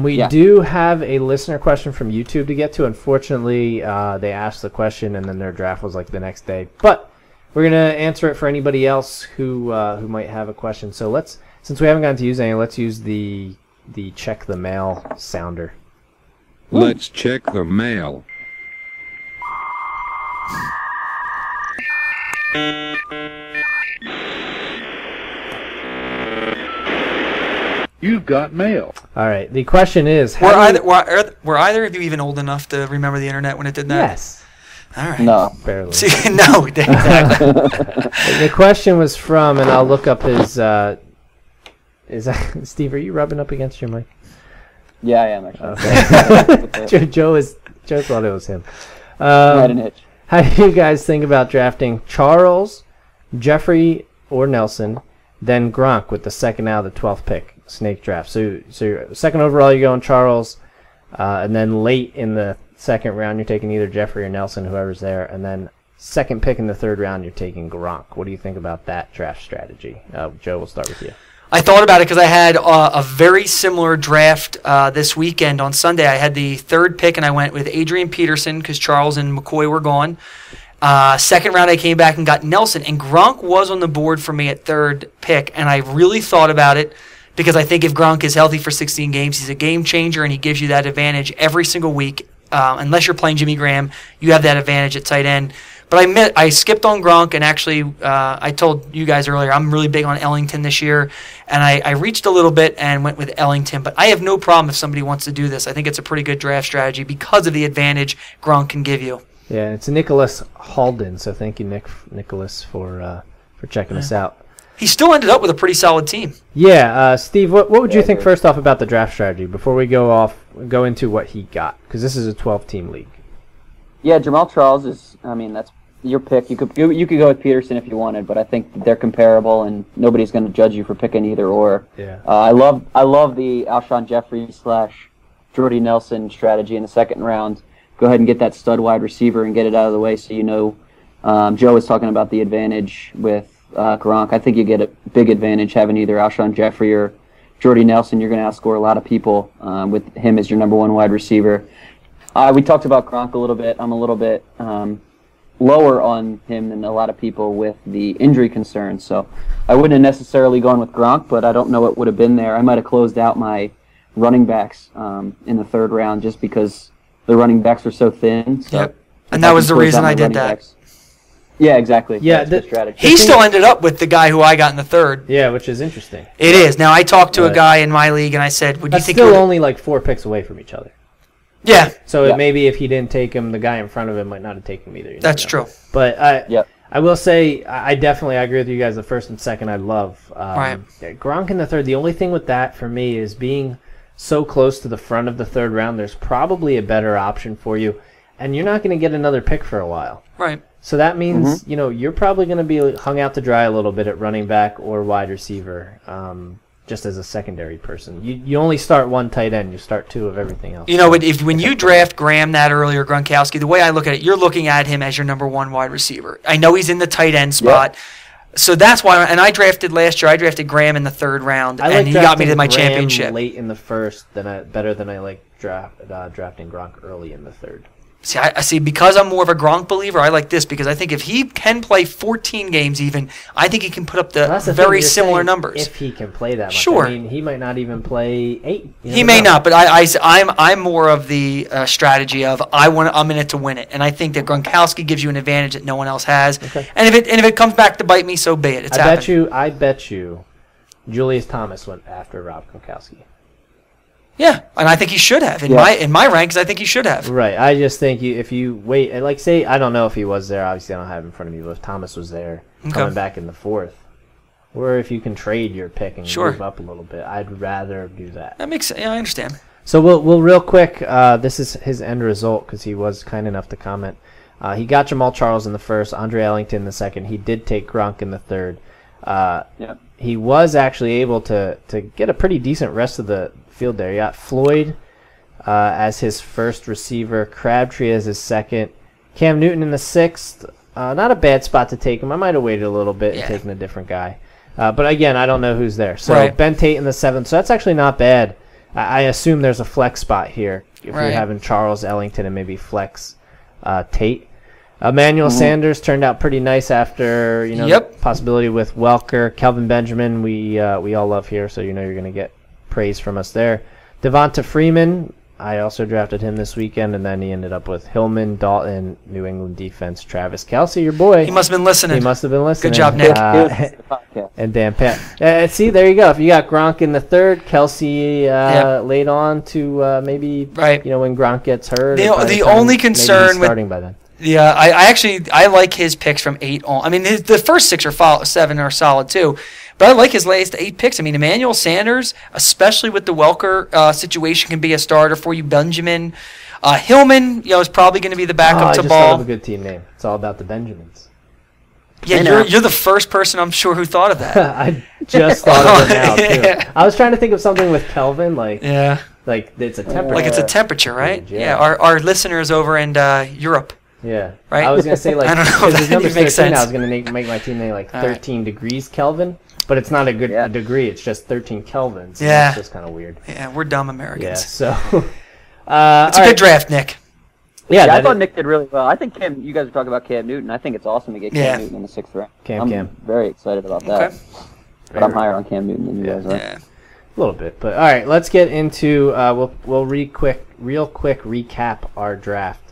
We do have a listener question from YouTube to get to. Unfortunately, they asked the question and then their draft was like the next day. But we're going to answer it for anybody else who might have a question. So since we haven't gotten to use any, let's use the check the mail sounder. Let's check the mail. You've got mail. All right. The question is, Were either of you even old enough to remember the internet when it did that? Yes. All right. no. Barely. See, no, exactly. The question was from, and I'll look up his. Steve? Are you rubbing up against your mic? Yeah, I am actually. Okay. Joe thought it was him. I had an itch. How do you guys think about drafting Charles, Jeffrey, or Nelson, then Gronk with the second out of the 12th pick, snake draft? So you're second overall, you're going Charles, and then late in the second round, you're taking either Jeffrey or Nelson, whoever's there, and then second pick in the third round, you're taking Gronk. What do you think about that draft strategy? Joe, we'll start with you. I thought about it because I had a very similar draft this weekend on Sunday. I had the third pick, and I went with Adrian Peterson because Charles and McCoy were gone. Second round, I came back and got Nelson, and Gronk was on the board for me at third pick, and I really thought about it because I think if Gronk is healthy for 16 games, he's a game changer, and he gives you that advantage every single week. Unless you're playing Jimmy Graham, you have that advantage at tight end. But I skipped on Gronk, and actually I told you guys earlier I'm really big on Ellington this year, and I reached a little bit and went with Ellington. But I have no problem if somebody wants to do this. I think it's a pretty good draft strategy because of the advantage Gronk can give you. Yeah, it's Nicholas Halden, so thank you, Nicholas, for checking us out. He still ended up with a pretty solid team. Yeah, Steve, what would you think first off about the draft strategy before we go into what he got? Because this is a 12-team league. Yeah, Jamal Charles is. I mean, that's your pick. You could go with Peterson if you wanted, but I think they're comparable, and nobody's going to judge you for picking either or. Yeah. I love the Alshon Jeffrey / Jordy Nelson strategy in the second round. Go ahead and get that stud wide receiver and get it out of the way, so you know. Joe was talking about the advantage with Gronk. I think you get a big advantage having either Alshon Jeffrey or Jordy Nelson. You're going to outscore a lot of people with him as your number one wide receiver. We talked about Gronk a little bit. I'm a little bit lower on him than a lot of people with the injury concerns. So I wouldn't have necessarily gone with Gronk, but I don't know what would have been there. I might have closed out my running backs in the third round just because the running backs were so thin. So Yep. And that was the reason I did that. Yeah, exactly. Yeah, that's the strategy. He still ended up with the guy who I got in the third. Yeah, which is interesting. It is. Now, I talked to a But- guy in my league, and I said, would you That's think still you would... only like 4 picks away from each other. Yeah, So Yeah. maybe if he didn't take him, the guy in front of him might not have taken him either. You never that's know. true. But Yep. I will say, I definitely agree with you guys. The first and second I love. Right. Gronk in the third, the only thing with that for me is being so close to the front of the third round, there's probably a better option for you. And you're not going to get another pick for a while. Right. So that means, you're probably going to be hung out to dry a little bit at running back or wide receiver, just as a secondary person. You only start one tight end. You start 2 of everything else. You know, when you draft Graham that early or Gronkowski, the way I look at it, you're looking at him as your number 1 wide receiver. I know he's in the tight end spot. So that's why, and I drafted last year, I drafted Graham in the third round, I and like he got me to my drafting Graham championship. late in the first better than I like drafting Gronk early in the third. See, I see, because I'm more of a Gronk believer, I like this, because I think if he can play 14 games even, I think he can put up Well, that's the thing, very you're similar saying numbers. If he can play that much. Sure. I mean, he might not even play 8. He may not, but I'm more of the strategy of I'm in it to win it, and I think that Gronkowski gives you an advantage that no one else has. Okay. And if it comes back to bite me, so be it. It's happened. I bet you, Julius Thomas went after Rob Gronkowski. Yeah, and I think he should have in my ranks. I think he should have. Right. I just think if you wait, and like say, I don't know if he was there. Obviously, I don't have it in front of me. But if Thomas was there, coming back in the 4th, or if you can trade your pick and move up a little bit, I'd rather do that. That makes sense. Yeah, I understand. So we'll real quick. This is his end result because he was kind enough to comment. He got Jamal Charles in the first, Andre Ellington in the second. He did take Gronk in the third. He was actually able to get a pretty decent rest of the field there. He got Floyd as his first receiver, Crabtree as his second, Cam Newton in the 6th. Not a bad spot to take him. I might have waited a little bit and taken a different guy. But again, I don't know who's there. So Ben Tate in the 7th. So that's actually not bad. I assume there's a flex spot here if you're having Charles Ellington and maybe flex Tate. Emmanuel Sanders turned out pretty nice after the possibility with Welker. Kelvin Benjamin, we all love here, so you're going to get praise from us there. Devonta Freeman, I also drafted him this weekend, and then he ended up with Hillman, Dalton, New England defense, Travis Kelce, your boy. He must have been listening. He must have been listening. Good job, Nick. And Dan Pat. See, there you go. If you got Gronk in the 3rd, Kelce laid on to maybe when Gronk gets hurt. The only concern starting by then. Yeah, I like his picks from 8 on. I mean, the first 6 or 7 are solid too, but I like his last 8 picks. I mean, Emmanuel Sanders, especially with the Welker situation, can be a starter for you. Benjamin, Hillman, is probably going to be the backup to I just Ball. thought of a good team name. It's all about the Benjamins. Yeah, you're the first person I'm sure who thought of that. I just thought of it now too. I was trying to think of something with Kelvin, like it's a temperature. Like it's a temperature, right? Yeah. Our listeners over in Europe. Yeah. Right? I was going to say, I don't know if his that number's makes 13, sense. I was going to make my team name like 13 degrees Kelvin, but it's not a good degree. It's just 13 Kelvins. Yeah. It's just kind of weird. Yeah, we're dumb Americans. Yeah, so. It's a good draft, Nick. Yeah, I thought Nick did really well. I think you guys were talking about Cam Newton. I think it's awesome to get Cam Newton in the 6th round. I'm very excited about that. Okay. But I'm higher on Cam Newton than you guys are. Yeah. A little bit. But all right, let's get into, we'll real quick recap our draft.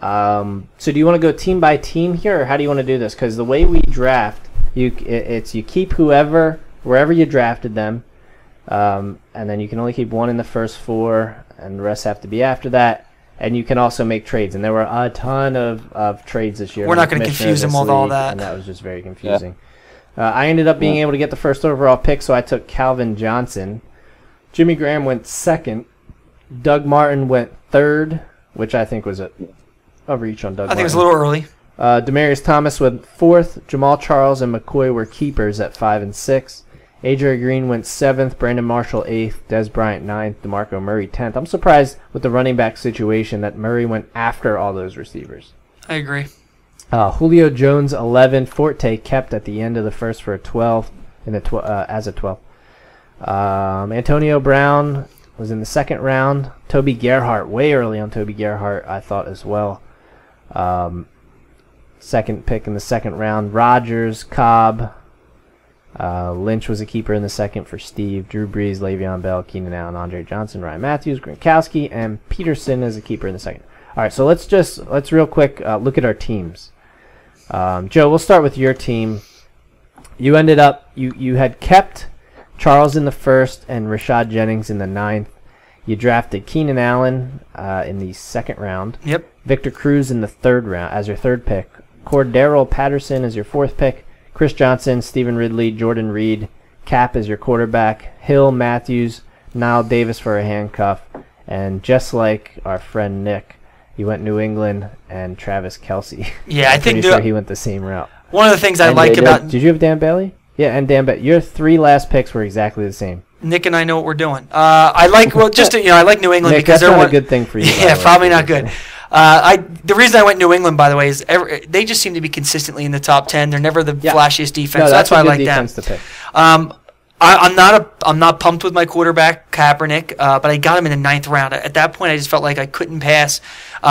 So do you want to go team by team here, or how do you want to do this? Because the way we draft, you keep wherever you drafted them, and then you can only keep one in the first 4, and the rest have to be after that. And you can also make trades, and there were a ton of trades this year. We're not going to confuse them with all that. And that was just very confusing. Yeah. I ended up being able to get the first overall pick, so I took Calvin Johnson. Jimmy Graham went 2nd. Doug Martin went 3rd, which I think was a reach on Doug Martin. I think it was a little early. Demaryius Thomas went 4th. Jamal Charles and McCoy were keepers at 5 and 6. A.J. Green went 7th. Brandon Marshall 8th. Des Bryant 9th. DeMarco Murray 10th. I'm surprised with the running back situation that Murray went after all those receivers. I agree. Julio Jones 11. Forte kept at the end of the first for a 12 as a 12. Antonio Brown was in the second round. Toby Gerhart, way early on Toby Gerhart, I thought as well. Second pick in the second round. Rodgers, Cobb. Lynch was a keeper in the second for Steve. Drew Brees, Le'Veon Bell, Keenan Allen, Andre Johnson, Ryan Matthews, Gronkowski, and Peterson as a keeper in the second. All right, so let's real quick look at our teams. Joe, we'll start with your team. You ended up, you had kept Charles in the first and Rashad Jennings in the 9th. You drafted Keenan Allen in the second round. Yep. Victor Cruz in the 3rd round as your 3rd pick. Cordero Patterson as your 4th pick. Chris Johnson, Stephen Ridley, Jordan Reed. Cap as your quarterback. Hill, Matthews, Niall Davis for a handcuff. And just like our friend Nick, you went New England and Travis Kelce. Yeah, I think sure he went the same route. One of the things I like about... Did you have Dan Bailey? Yeah, and Dan Bailey. Your 3 last picks were exactly the same. Nick and I know what we're doing. I like I like New England Nick, because that's they're not a good thing for you. Yeah, probably not good. The reason I went New England, by the way, is they just seem to be consistently in the top 10. They're never the flashiest defense. No, that's why I like them. To pick. I'm not pumped with my quarterback Kaepernick, but I got him in the 9th round. At that point, I just felt like I couldn't pass.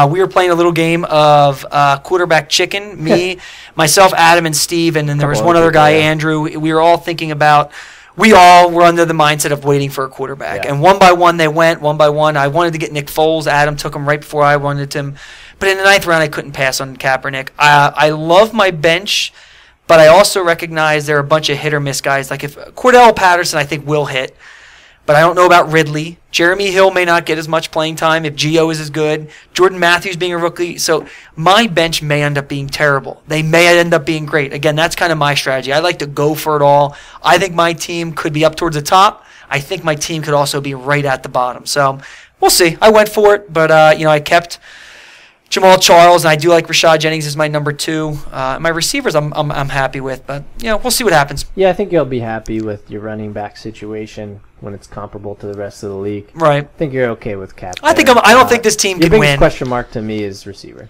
We were playing a little game of quarterback chicken. Me, myself, Adam, and Steve, and then there was one other guy, Andrew. We were all thinking about. We all were under the mindset of waiting for a quarterback. Yeah. And one by one, they went, one by one. I wanted to get Nick Foles. Adam took him right before I wanted him. But in the 9th round, I couldn't pass on Kaepernick. I love my bench, but I also recognize there are a bunch of hit-or-miss guys. Like if Cordell Patterson, I think, will hit. But I don't know about Ridley. Jeremy Hill may not get as much playing time if Gio is as good. Jordan Matthews being a rookie. So my bench may end up being terrible. They may end up being great. Again, that's kind of my strategy. I like to go for it all. I think my team could be up towards the top. I think my team could also be right at the bottom. So we'll see. I went for it, but I kept Jamal Charles, and I do like Rashad Jennings as my number 2. My receivers I'm happy with, but we'll see what happens. Yeah, I think you'll be happy with your running back situation when it's comparable to the rest of the league. Right. I think you're okay with Cap. I don't think this team can win. Your biggest question mark to me is receiver.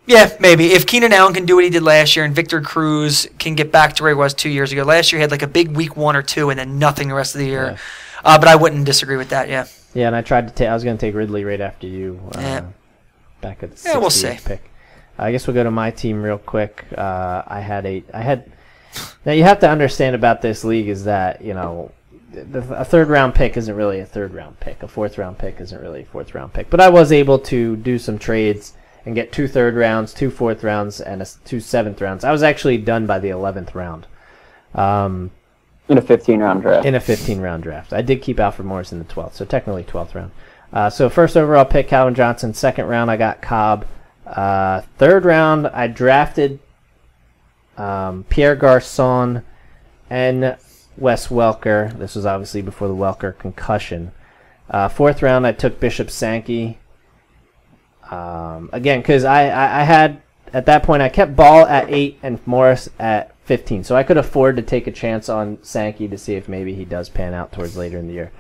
Yeah, maybe. If Keenan Allen can do what he did last year and Victor Cruz can get back to where he was 2 years ago. Last year he had like a big week 1 or 2 and then nothing the rest of the year. Yeah. But I wouldn't disagree with that, yeah. Yeah, and I tried to I was going to take Ridley right after you. Back at the 60th we'll see. Pick. I guess we'll go to my team real quick. I had now you have to understand about this league is that, a 3rd round pick isn't really a 3rd round pick. A 4th round pick isn't really a 4th round pick. But I was able to do some trades and get 2 3rd rounds, 2 4th rounds, and 2 7th rounds. I was actually done by the 11th round. In a 15-round draft. In a 15-round draft. I did keep Alfred Morris in the 12th, so technically 12th round. So first overall pick, Calvin Johnson. 2nd round, I got Cobb. 3rd round, I drafted Pierre Garçon and Wes Welker. This was obviously before the Welker concussion. 4th round, I took Bishop Sankey. Again, because I had, at that point, I kept Ball at 8 and Morris at 15. So I could afford to take a chance on Sankey to see if maybe he does pan out towards later in the year.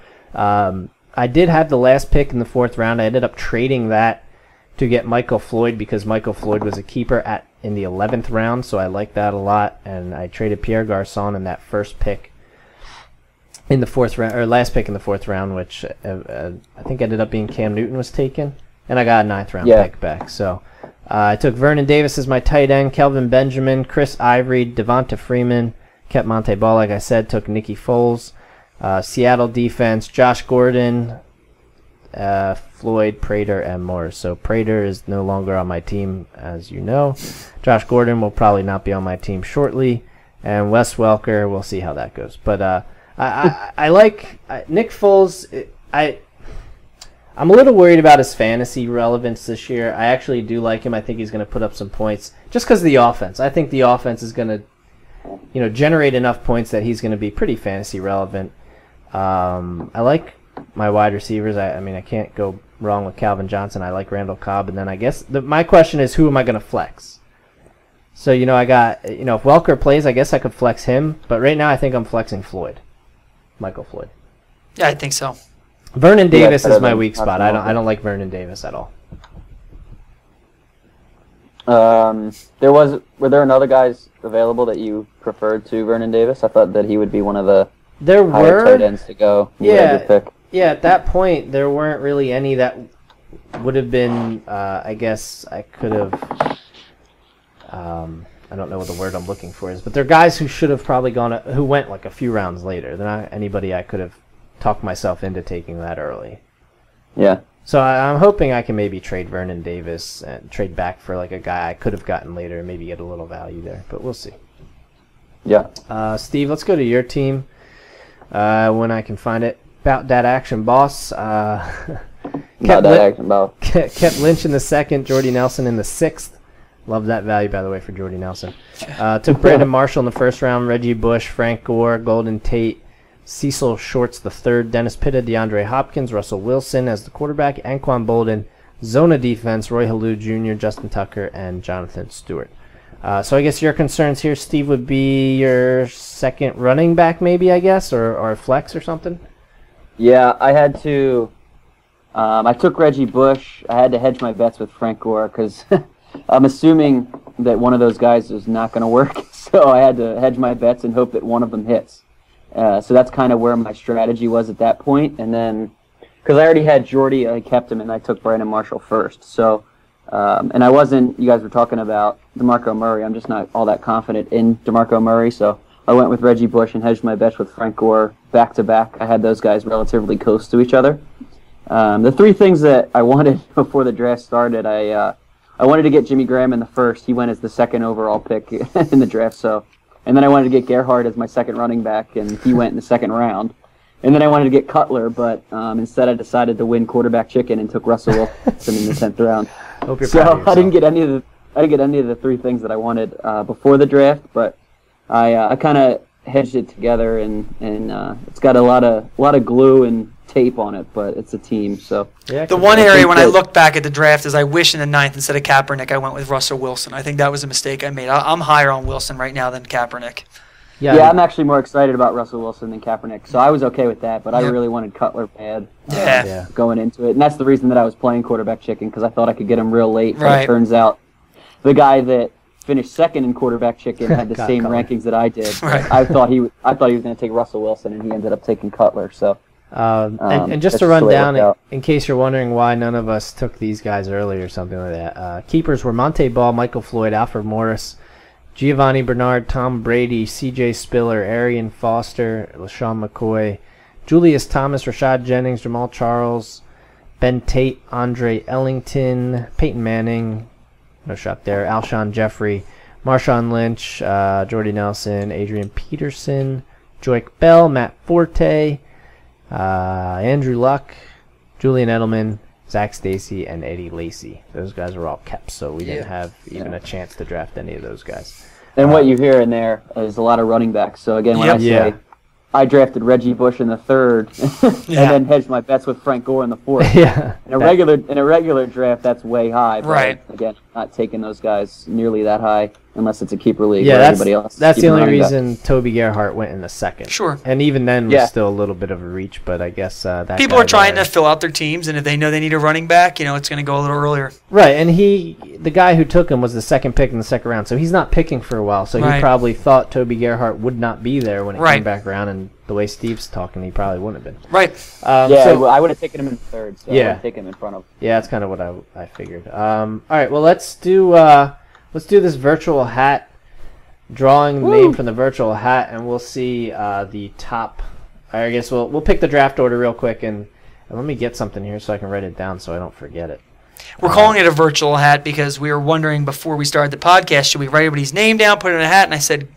I did have the last pick in the 4th round. I ended up trading that to get Michael Floyd because Michael Floyd was a keeper in the 11th round, so I liked that a lot. And I traded Pierre Garçon in that first pick in the 4th round, or last pick in the 4th round, which I think ended up being Cam Newton was taken, and I got a 9th round pick back. So I took Vernon Davis as my tight end, Kelvin Benjamin, Chris Ivory, Devonta Freeman, kept Monte Ball, like I said, took Nicky Foles. Seattle defense, Josh Gordon, Floyd, Prater, and Morris. So Prater is no longer on my team, as you know. Josh Gordon will probably not be on my team shortly. And Wes Welker, we'll see how that goes. But I like Nick Foles. I'm a little worried about his fantasy relevance this year. I actually do like him. I think he's going to put up some points just because of the offense. I think the offense is going to generate enough points that he's going to be pretty fantasy relevant. I like my wide receivers. I can't go wrong with Calvin Johnson. I like Randall Cobb. And then I guess my question is, who am I going to flex? So, I got, if Welker plays, I guess I could flex him. But right now I think I'm flexing Floyd. Michael Floyd. Yeah, I think so. Vernon Davis is my weak spot. I don't like Vernon Davis at all. Were there another guys available that you preferred to Vernon Davis? I thought that he would be one of the higher tight ends to go. Yeah, Yeah, at that point, there weren't really any that would have been, I guess I could have, I don't know what the word I'm looking for is, but they're guys who should have probably who went like a few rounds later. They're not anybody I could have talked myself into taking that early. Yeah. So I'm hoping I can maybe trade Vernon Davis and trade back for like a guy I could have gotten later and maybe get a little value there, but we'll see. Yeah. Steve, let's go to your team when I can find it. About that action, boss. About that action, boss. Kept Lynch in the second, Jordy Nelson in the sixth. Love that value, by the way, for Jordy Nelson. Took Brandon Marshall in the first round, Reggie Bush, Frank Gore, Golden Tate, Cecil Shorts the third, Dennis Pitta, DeAndre Hopkins, Russell Wilson as the quarterback, Anquan Bolden, Zona defense, Roy Halou Jr., Justin Tucker, and Jonathan Stewart. So I guess your concerns here, Steve, would be your second running back maybe, I guess, or flex or something? Yeah, I had to. I took Reggie Bush. I had to hedge my bets with Frank Gore because I'm assuming that one of those guys is not going to work. So I had to hedge my bets and hope that one of them hits. So that's kind of where my strategy was at that point. And then, because I already had Jordy, I kept him, and I took Brandon Marshall first. So, and I wasn't. You guys were talking about DeMarco Murray. I'm just not all that confident in DeMarco Murray. So I went with Reggie Bush and hedged my bets with Frank Gore back to back. I had those guys relatively close to each other. The three things that I wanted before the draft started, I wanted to get Jimmy Graham in the first. He went as the second overall pick in the draft. So, and then I wanted to get Gerhardt as my second running back, and he went in the second round. And then I wanted to get Cutler, but instead I decided to win quarterback chicken and took Russell Wilson in the 10th round. Hope you're so proud of I didn't get any of the three things that I wanted before the draft, but I kind of hedged it together, and it's got a lot of glue and tape on it, but it's a team. So Yeah, The one area when I look back at the draft is I wish in the 9th instead of Kaepernick I went with Russell Wilson. I think that was a mistake I made. I'm higher on Wilson right now than Kaepernick. Yeah, I'm actually more excited about Russell Wilson than Kaepernick, so I was okay with that, but I Yep. really wanted Cutler bad Yeah. going into it, and that's the reason that I was playing quarterback chicken, because I thought I could get him real late, but Right. it turns out the guy that finished second in quarterback chicken had the Got same Cutler. rankings that I did. Right. I thought he was going to take Russell Wilson, and he ended up taking Cutler, so... and just that's to run the way it down, worked out. in case you're wondering why none of us took these guys early or something like that, keepers were Monte Ball, Michael Floyd, Alfred Morris, Giovanni Bernard, Tom Brady, C.J. Spiller, Arian Foster, LaShawn McCoy, Julius Thomas, Rashad Jennings, Jamal Charles, Ben Tate, Andre Ellington, Peyton Manning, no shot there, Alshon Jeffrey, Marshawn Lynch, Jordy Nelson, Adrian Peterson, Joique Bell, Matt Forte, Andrew Luck, Julian Edelman, Zach Stacy, and Eddie Lacy. Those guys were all kept, so we didn't have even a chance to draft any of those guys. And what you hear in there is a lot of running backs. So again, when Yep. I say Yeah. I drafted Reggie Bush in the third, and then hedged my bets with Frank Gore in the fourth. Yeah. In a regular draft, that's way high. But Right. Again, not taking those guys nearly that high unless it's a keeper league Yeah, or that's, anybody else. that's the keeping only running back. reason Toby Gerhardt went in the second. Sure. And even then was Yeah. still a little bit of a reach, but I guess that People guy are trying there- to fill out their teams, and if they know they need a running back, it's going to go a little earlier. Right, and the guy who took him was the second pick in the second round, so he's not picking for a while, so Right. he probably thought Toby Gerhardt would not be there when it Right. came back around, and the way Steve's talking, he probably wouldn't have been. Right. Yeah, so- I would have taken him in third. So I Yeah. would have taken him in front of. Yeah, that's kind of what I figured. All right, well let's do this virtual hat, drawing the name from the virtual hat, and we'll see the top. I guess we'll pick the draft order real quick, and let me get something here so I can write it down so I don't forget it. We're calling it a virtual hat because we were wondering before we started the podcast, should we write everybody's name down, put it in a hat? And I said,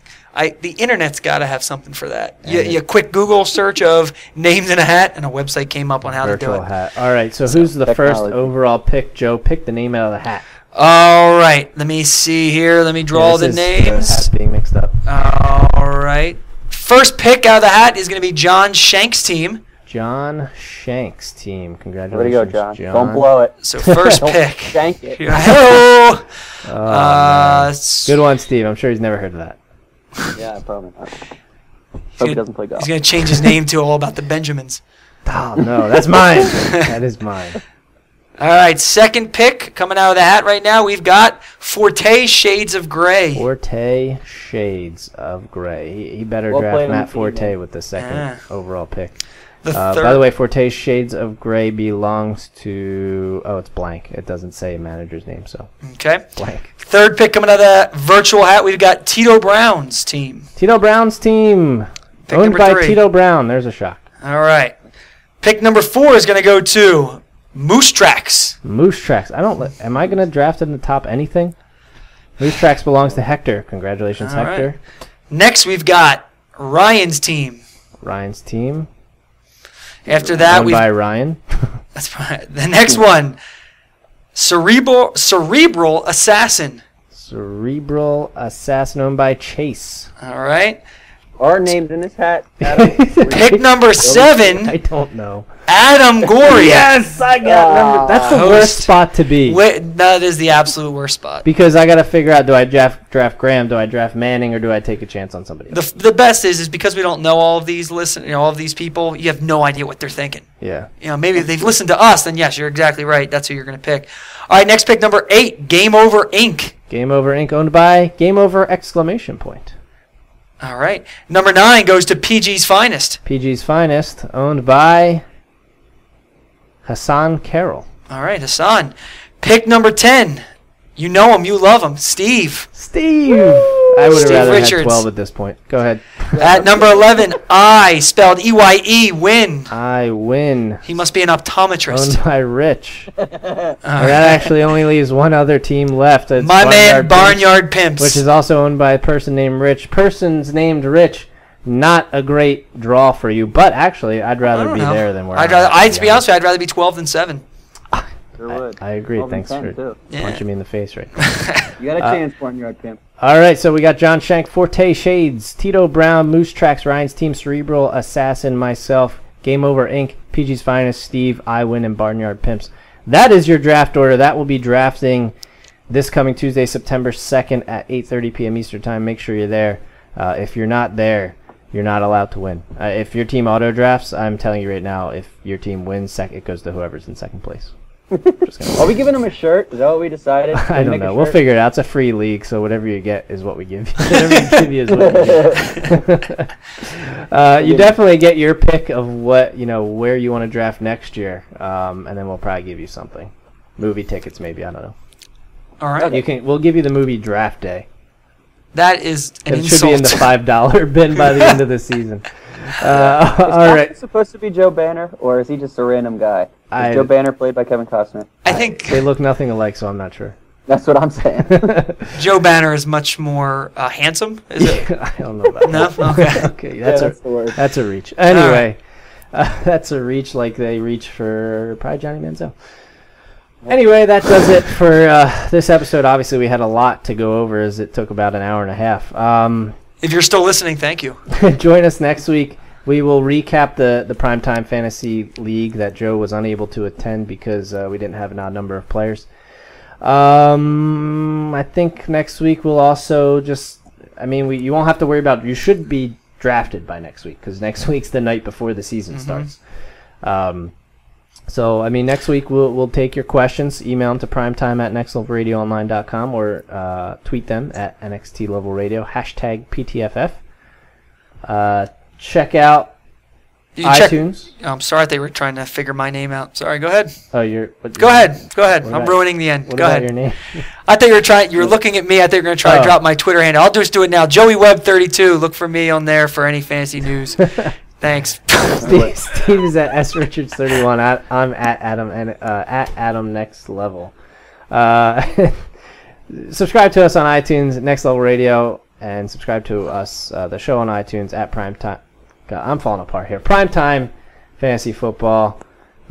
the internet's got to have something for that. You quick Google search of names in a hat, and a website came up on how to do Virtual it. hat. All right, so who's the first technology. overall pick? Joe, pick the name out of the hat. All right, let me see here. Let me draw Yeah, the this is names. The hat being mixed up. All right. First pick out of the hat is going to be John Shank's team. John Shank's team. Way to Congratulations, go, John. Don't blow it. So first Don't pick. shank it. Hello. Oh, man. s- Good one, Steve. I'm sure he's never heard of that. Yeah, probably not. Hope he doesn't play golf. He's going to change his name to All About the Benjamins. Oh, no, that's mine. That is mine. All right, second pick coming out of the hat right now. We've got Forte Shades of Gray. Forte Shades of Gray. He better Well draft played on Matt the team, Forte man. with the second Yeah. overall pick. By the way, Forte's Shades of Grey belongs to... Oh, it's blank. It doesn't say manager's name, so... Okay. Blank. Third pick coming out of that virtual hat, we've got Tito Brown's team. Tito Brown's team. Pick Owned number by 3. Tito Brown. There's a shock. All right. Pick number 4 is going to go to Moose Tracks. Moose Tracks. Am I going to draft in the top anything? Moose Tracks belongs to Hector. Congratulations, All Hector. right. Next, we've got Ryan's team. Ryan's team. After that, Owned by Ryan. That's right. The next one, Cerebral Assassin. Cerebral Assassin, owned by Chase. All right. Are named in this hat, Adam? Pick number 7, I don't know. Adam Goria. Yes, I got number. That's the Host. worst spot to be. That is the absolute worst spot. Because I got to figure out, do I draft Graham, do I draft Manning, or do I take a chance on somebody else? The best is because we don't know all of these all of these people, you have no idea what they're thinking. Yeah. Maybe if they've listened to us, then yes, you're exactly right. That's who you're going to pick. All right, next pick, number 8, Game Over Inc. Game Over Inc. owned by Game Over exclamation point. All right. Number 9 goes to PG's Finest. PG's Finest, owned by Hassan Carroll. All right, Hassan. Pick number 10. You know him, you love him, Steve. Steve! I would have Steve rather Richards. had 12 at this point. Go ahead. At number 11, I, spelled E-Y-E, Win. I win. He must be an optometrist. Owned by Rich. That actually only leaves one other team left. It's My man, Pimps, Barnyard Pimps. which is also owned by a person named Rich. Persons named Rich, not a great draw for you, but actually, I'd rather be there than where to be honest with you, I'd rather be 12 than 7. I agree. 12 and Thanks 10 for too. punching me in the face right now. You got a chance, Barnyard Pimp. All right, so we got John Shank, Forte Shades, Tito Brown, Moose Tracks, Ryan's team, Cerebral Assassin, myself, Game Over Inc., PG's Finest, Steve, I Win, and Barnyard Pimps. That is your draft order. That will be drafting this coming Tuesday, September 2nd at 8:30 p.m. Eastern Time. Make sure you're there. If you're not there, you're not allowed to win. If your team auto drafts, I'm telling you right now, if your team wins, it goes to whoever's in second place. Are we giving him a shirt? Is that what we decided? I don't know. We'll figure it out. It's a free league, so whatever you get is what we give you. Whatever we give you is what we give. You definitely get your pick of what where you want to draft next year, and then we'll probably give you something. Movie tickets, maybe. I don't know. All right. We'll give you the movie draft day. That is an It insult. should be in the $5 bin by the end of the season. All right. Is supposed to be Joe Banner, or is he just a random guy? Is Joe Banner played by Kevin Costner? I think They look nothing alike, so I'm not sure. That's what I'm saying. Joe Banner is much more handsome. Is it? I don't know about No? that. Okay. Okay, Yeah, that's the word. that's a reach. Anyway, that's a reach like they reach for probably Johnny Manziel. Anyway, that does it for this episode. Obviously, we had a lot to go over as it took about an hour and a half. If you're still listening, thank you. Join us next week. We will recap the Primetime Fantasy League that Joe was unable to attend because we didn't have an odd number of players. I think next week we'll also you won't have to worry about, you should be drafted by next week because next week's the night before the season starts. So, next week we'll take your questions, email them to primetime@nextlevelradioonline.com or tweet them at NXTLevelRadio, #PTFF. Check out iTunes. I'm sorry, they were trying to figure my name out. Sorry, go ahead. Oh, Go ahead. What I'm about- ruining the end. What Go about ahead. your name? I thought you were looking at me. I thought you were going to try to drop my Twitter handle. I'll just do it now. Joey Webb 32. Look for me on there for any fantasy news. Thanks. Steve is at srichards31. I'm at Adam Next Level. Subscribe to us on iTunes, Next Level Radio, and subscribe to us, the show on iTunes at Primetime. God, I'm falling apart here. Primetime Fantasy Football,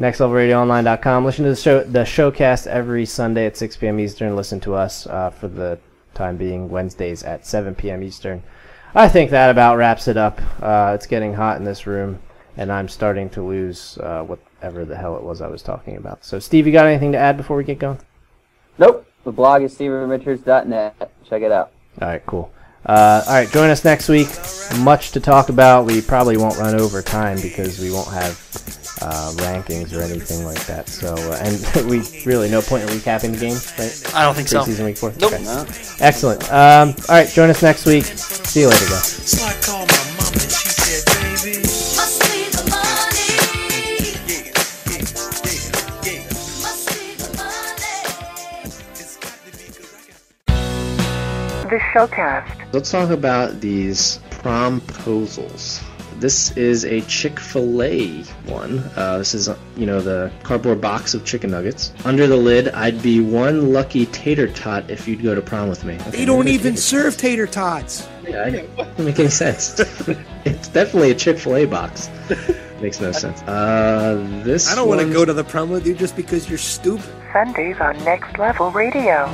nextlevelradioonline.com. Listen to the showcast every Sunday at 6 p.m. Eastern. Listen to us for the time being Wednesdays at 7 p.m. Eastern. I think that about wraps it up. It's getting hot in this room, and I'm starting to lose whatever the hell it was I was talking about. So, Steve, you got anything to add before we get going? Nope. The blog is stevenrichards.net. Check it out. All right, cool. All right, join us next week. Much to talk about. We probably won't run over time because we won't have rankings or anything like that. So, and we really no point in recapping the games, right? I don't think so. Preseason week 4. Nope. Okay. No. Excellent. All right, join us next week. See you later, guys. So I called my mama and she said, baby, Must be the money. Showcast. Let's talk about these promposals. This is a Chick-fil-A one. This is, the cardboard box of chicken nuggets. Under the lid, I'd be one lucky tater tot if you'd go to prom with me. Okay, they don't even serve tater tots. Yeah, it doesn't make any sense. It's definitely a Chick-fil-A box. Makes no sense. I don't want to go to the prom with you just because you're stupid. Sundays on Next Level Radio.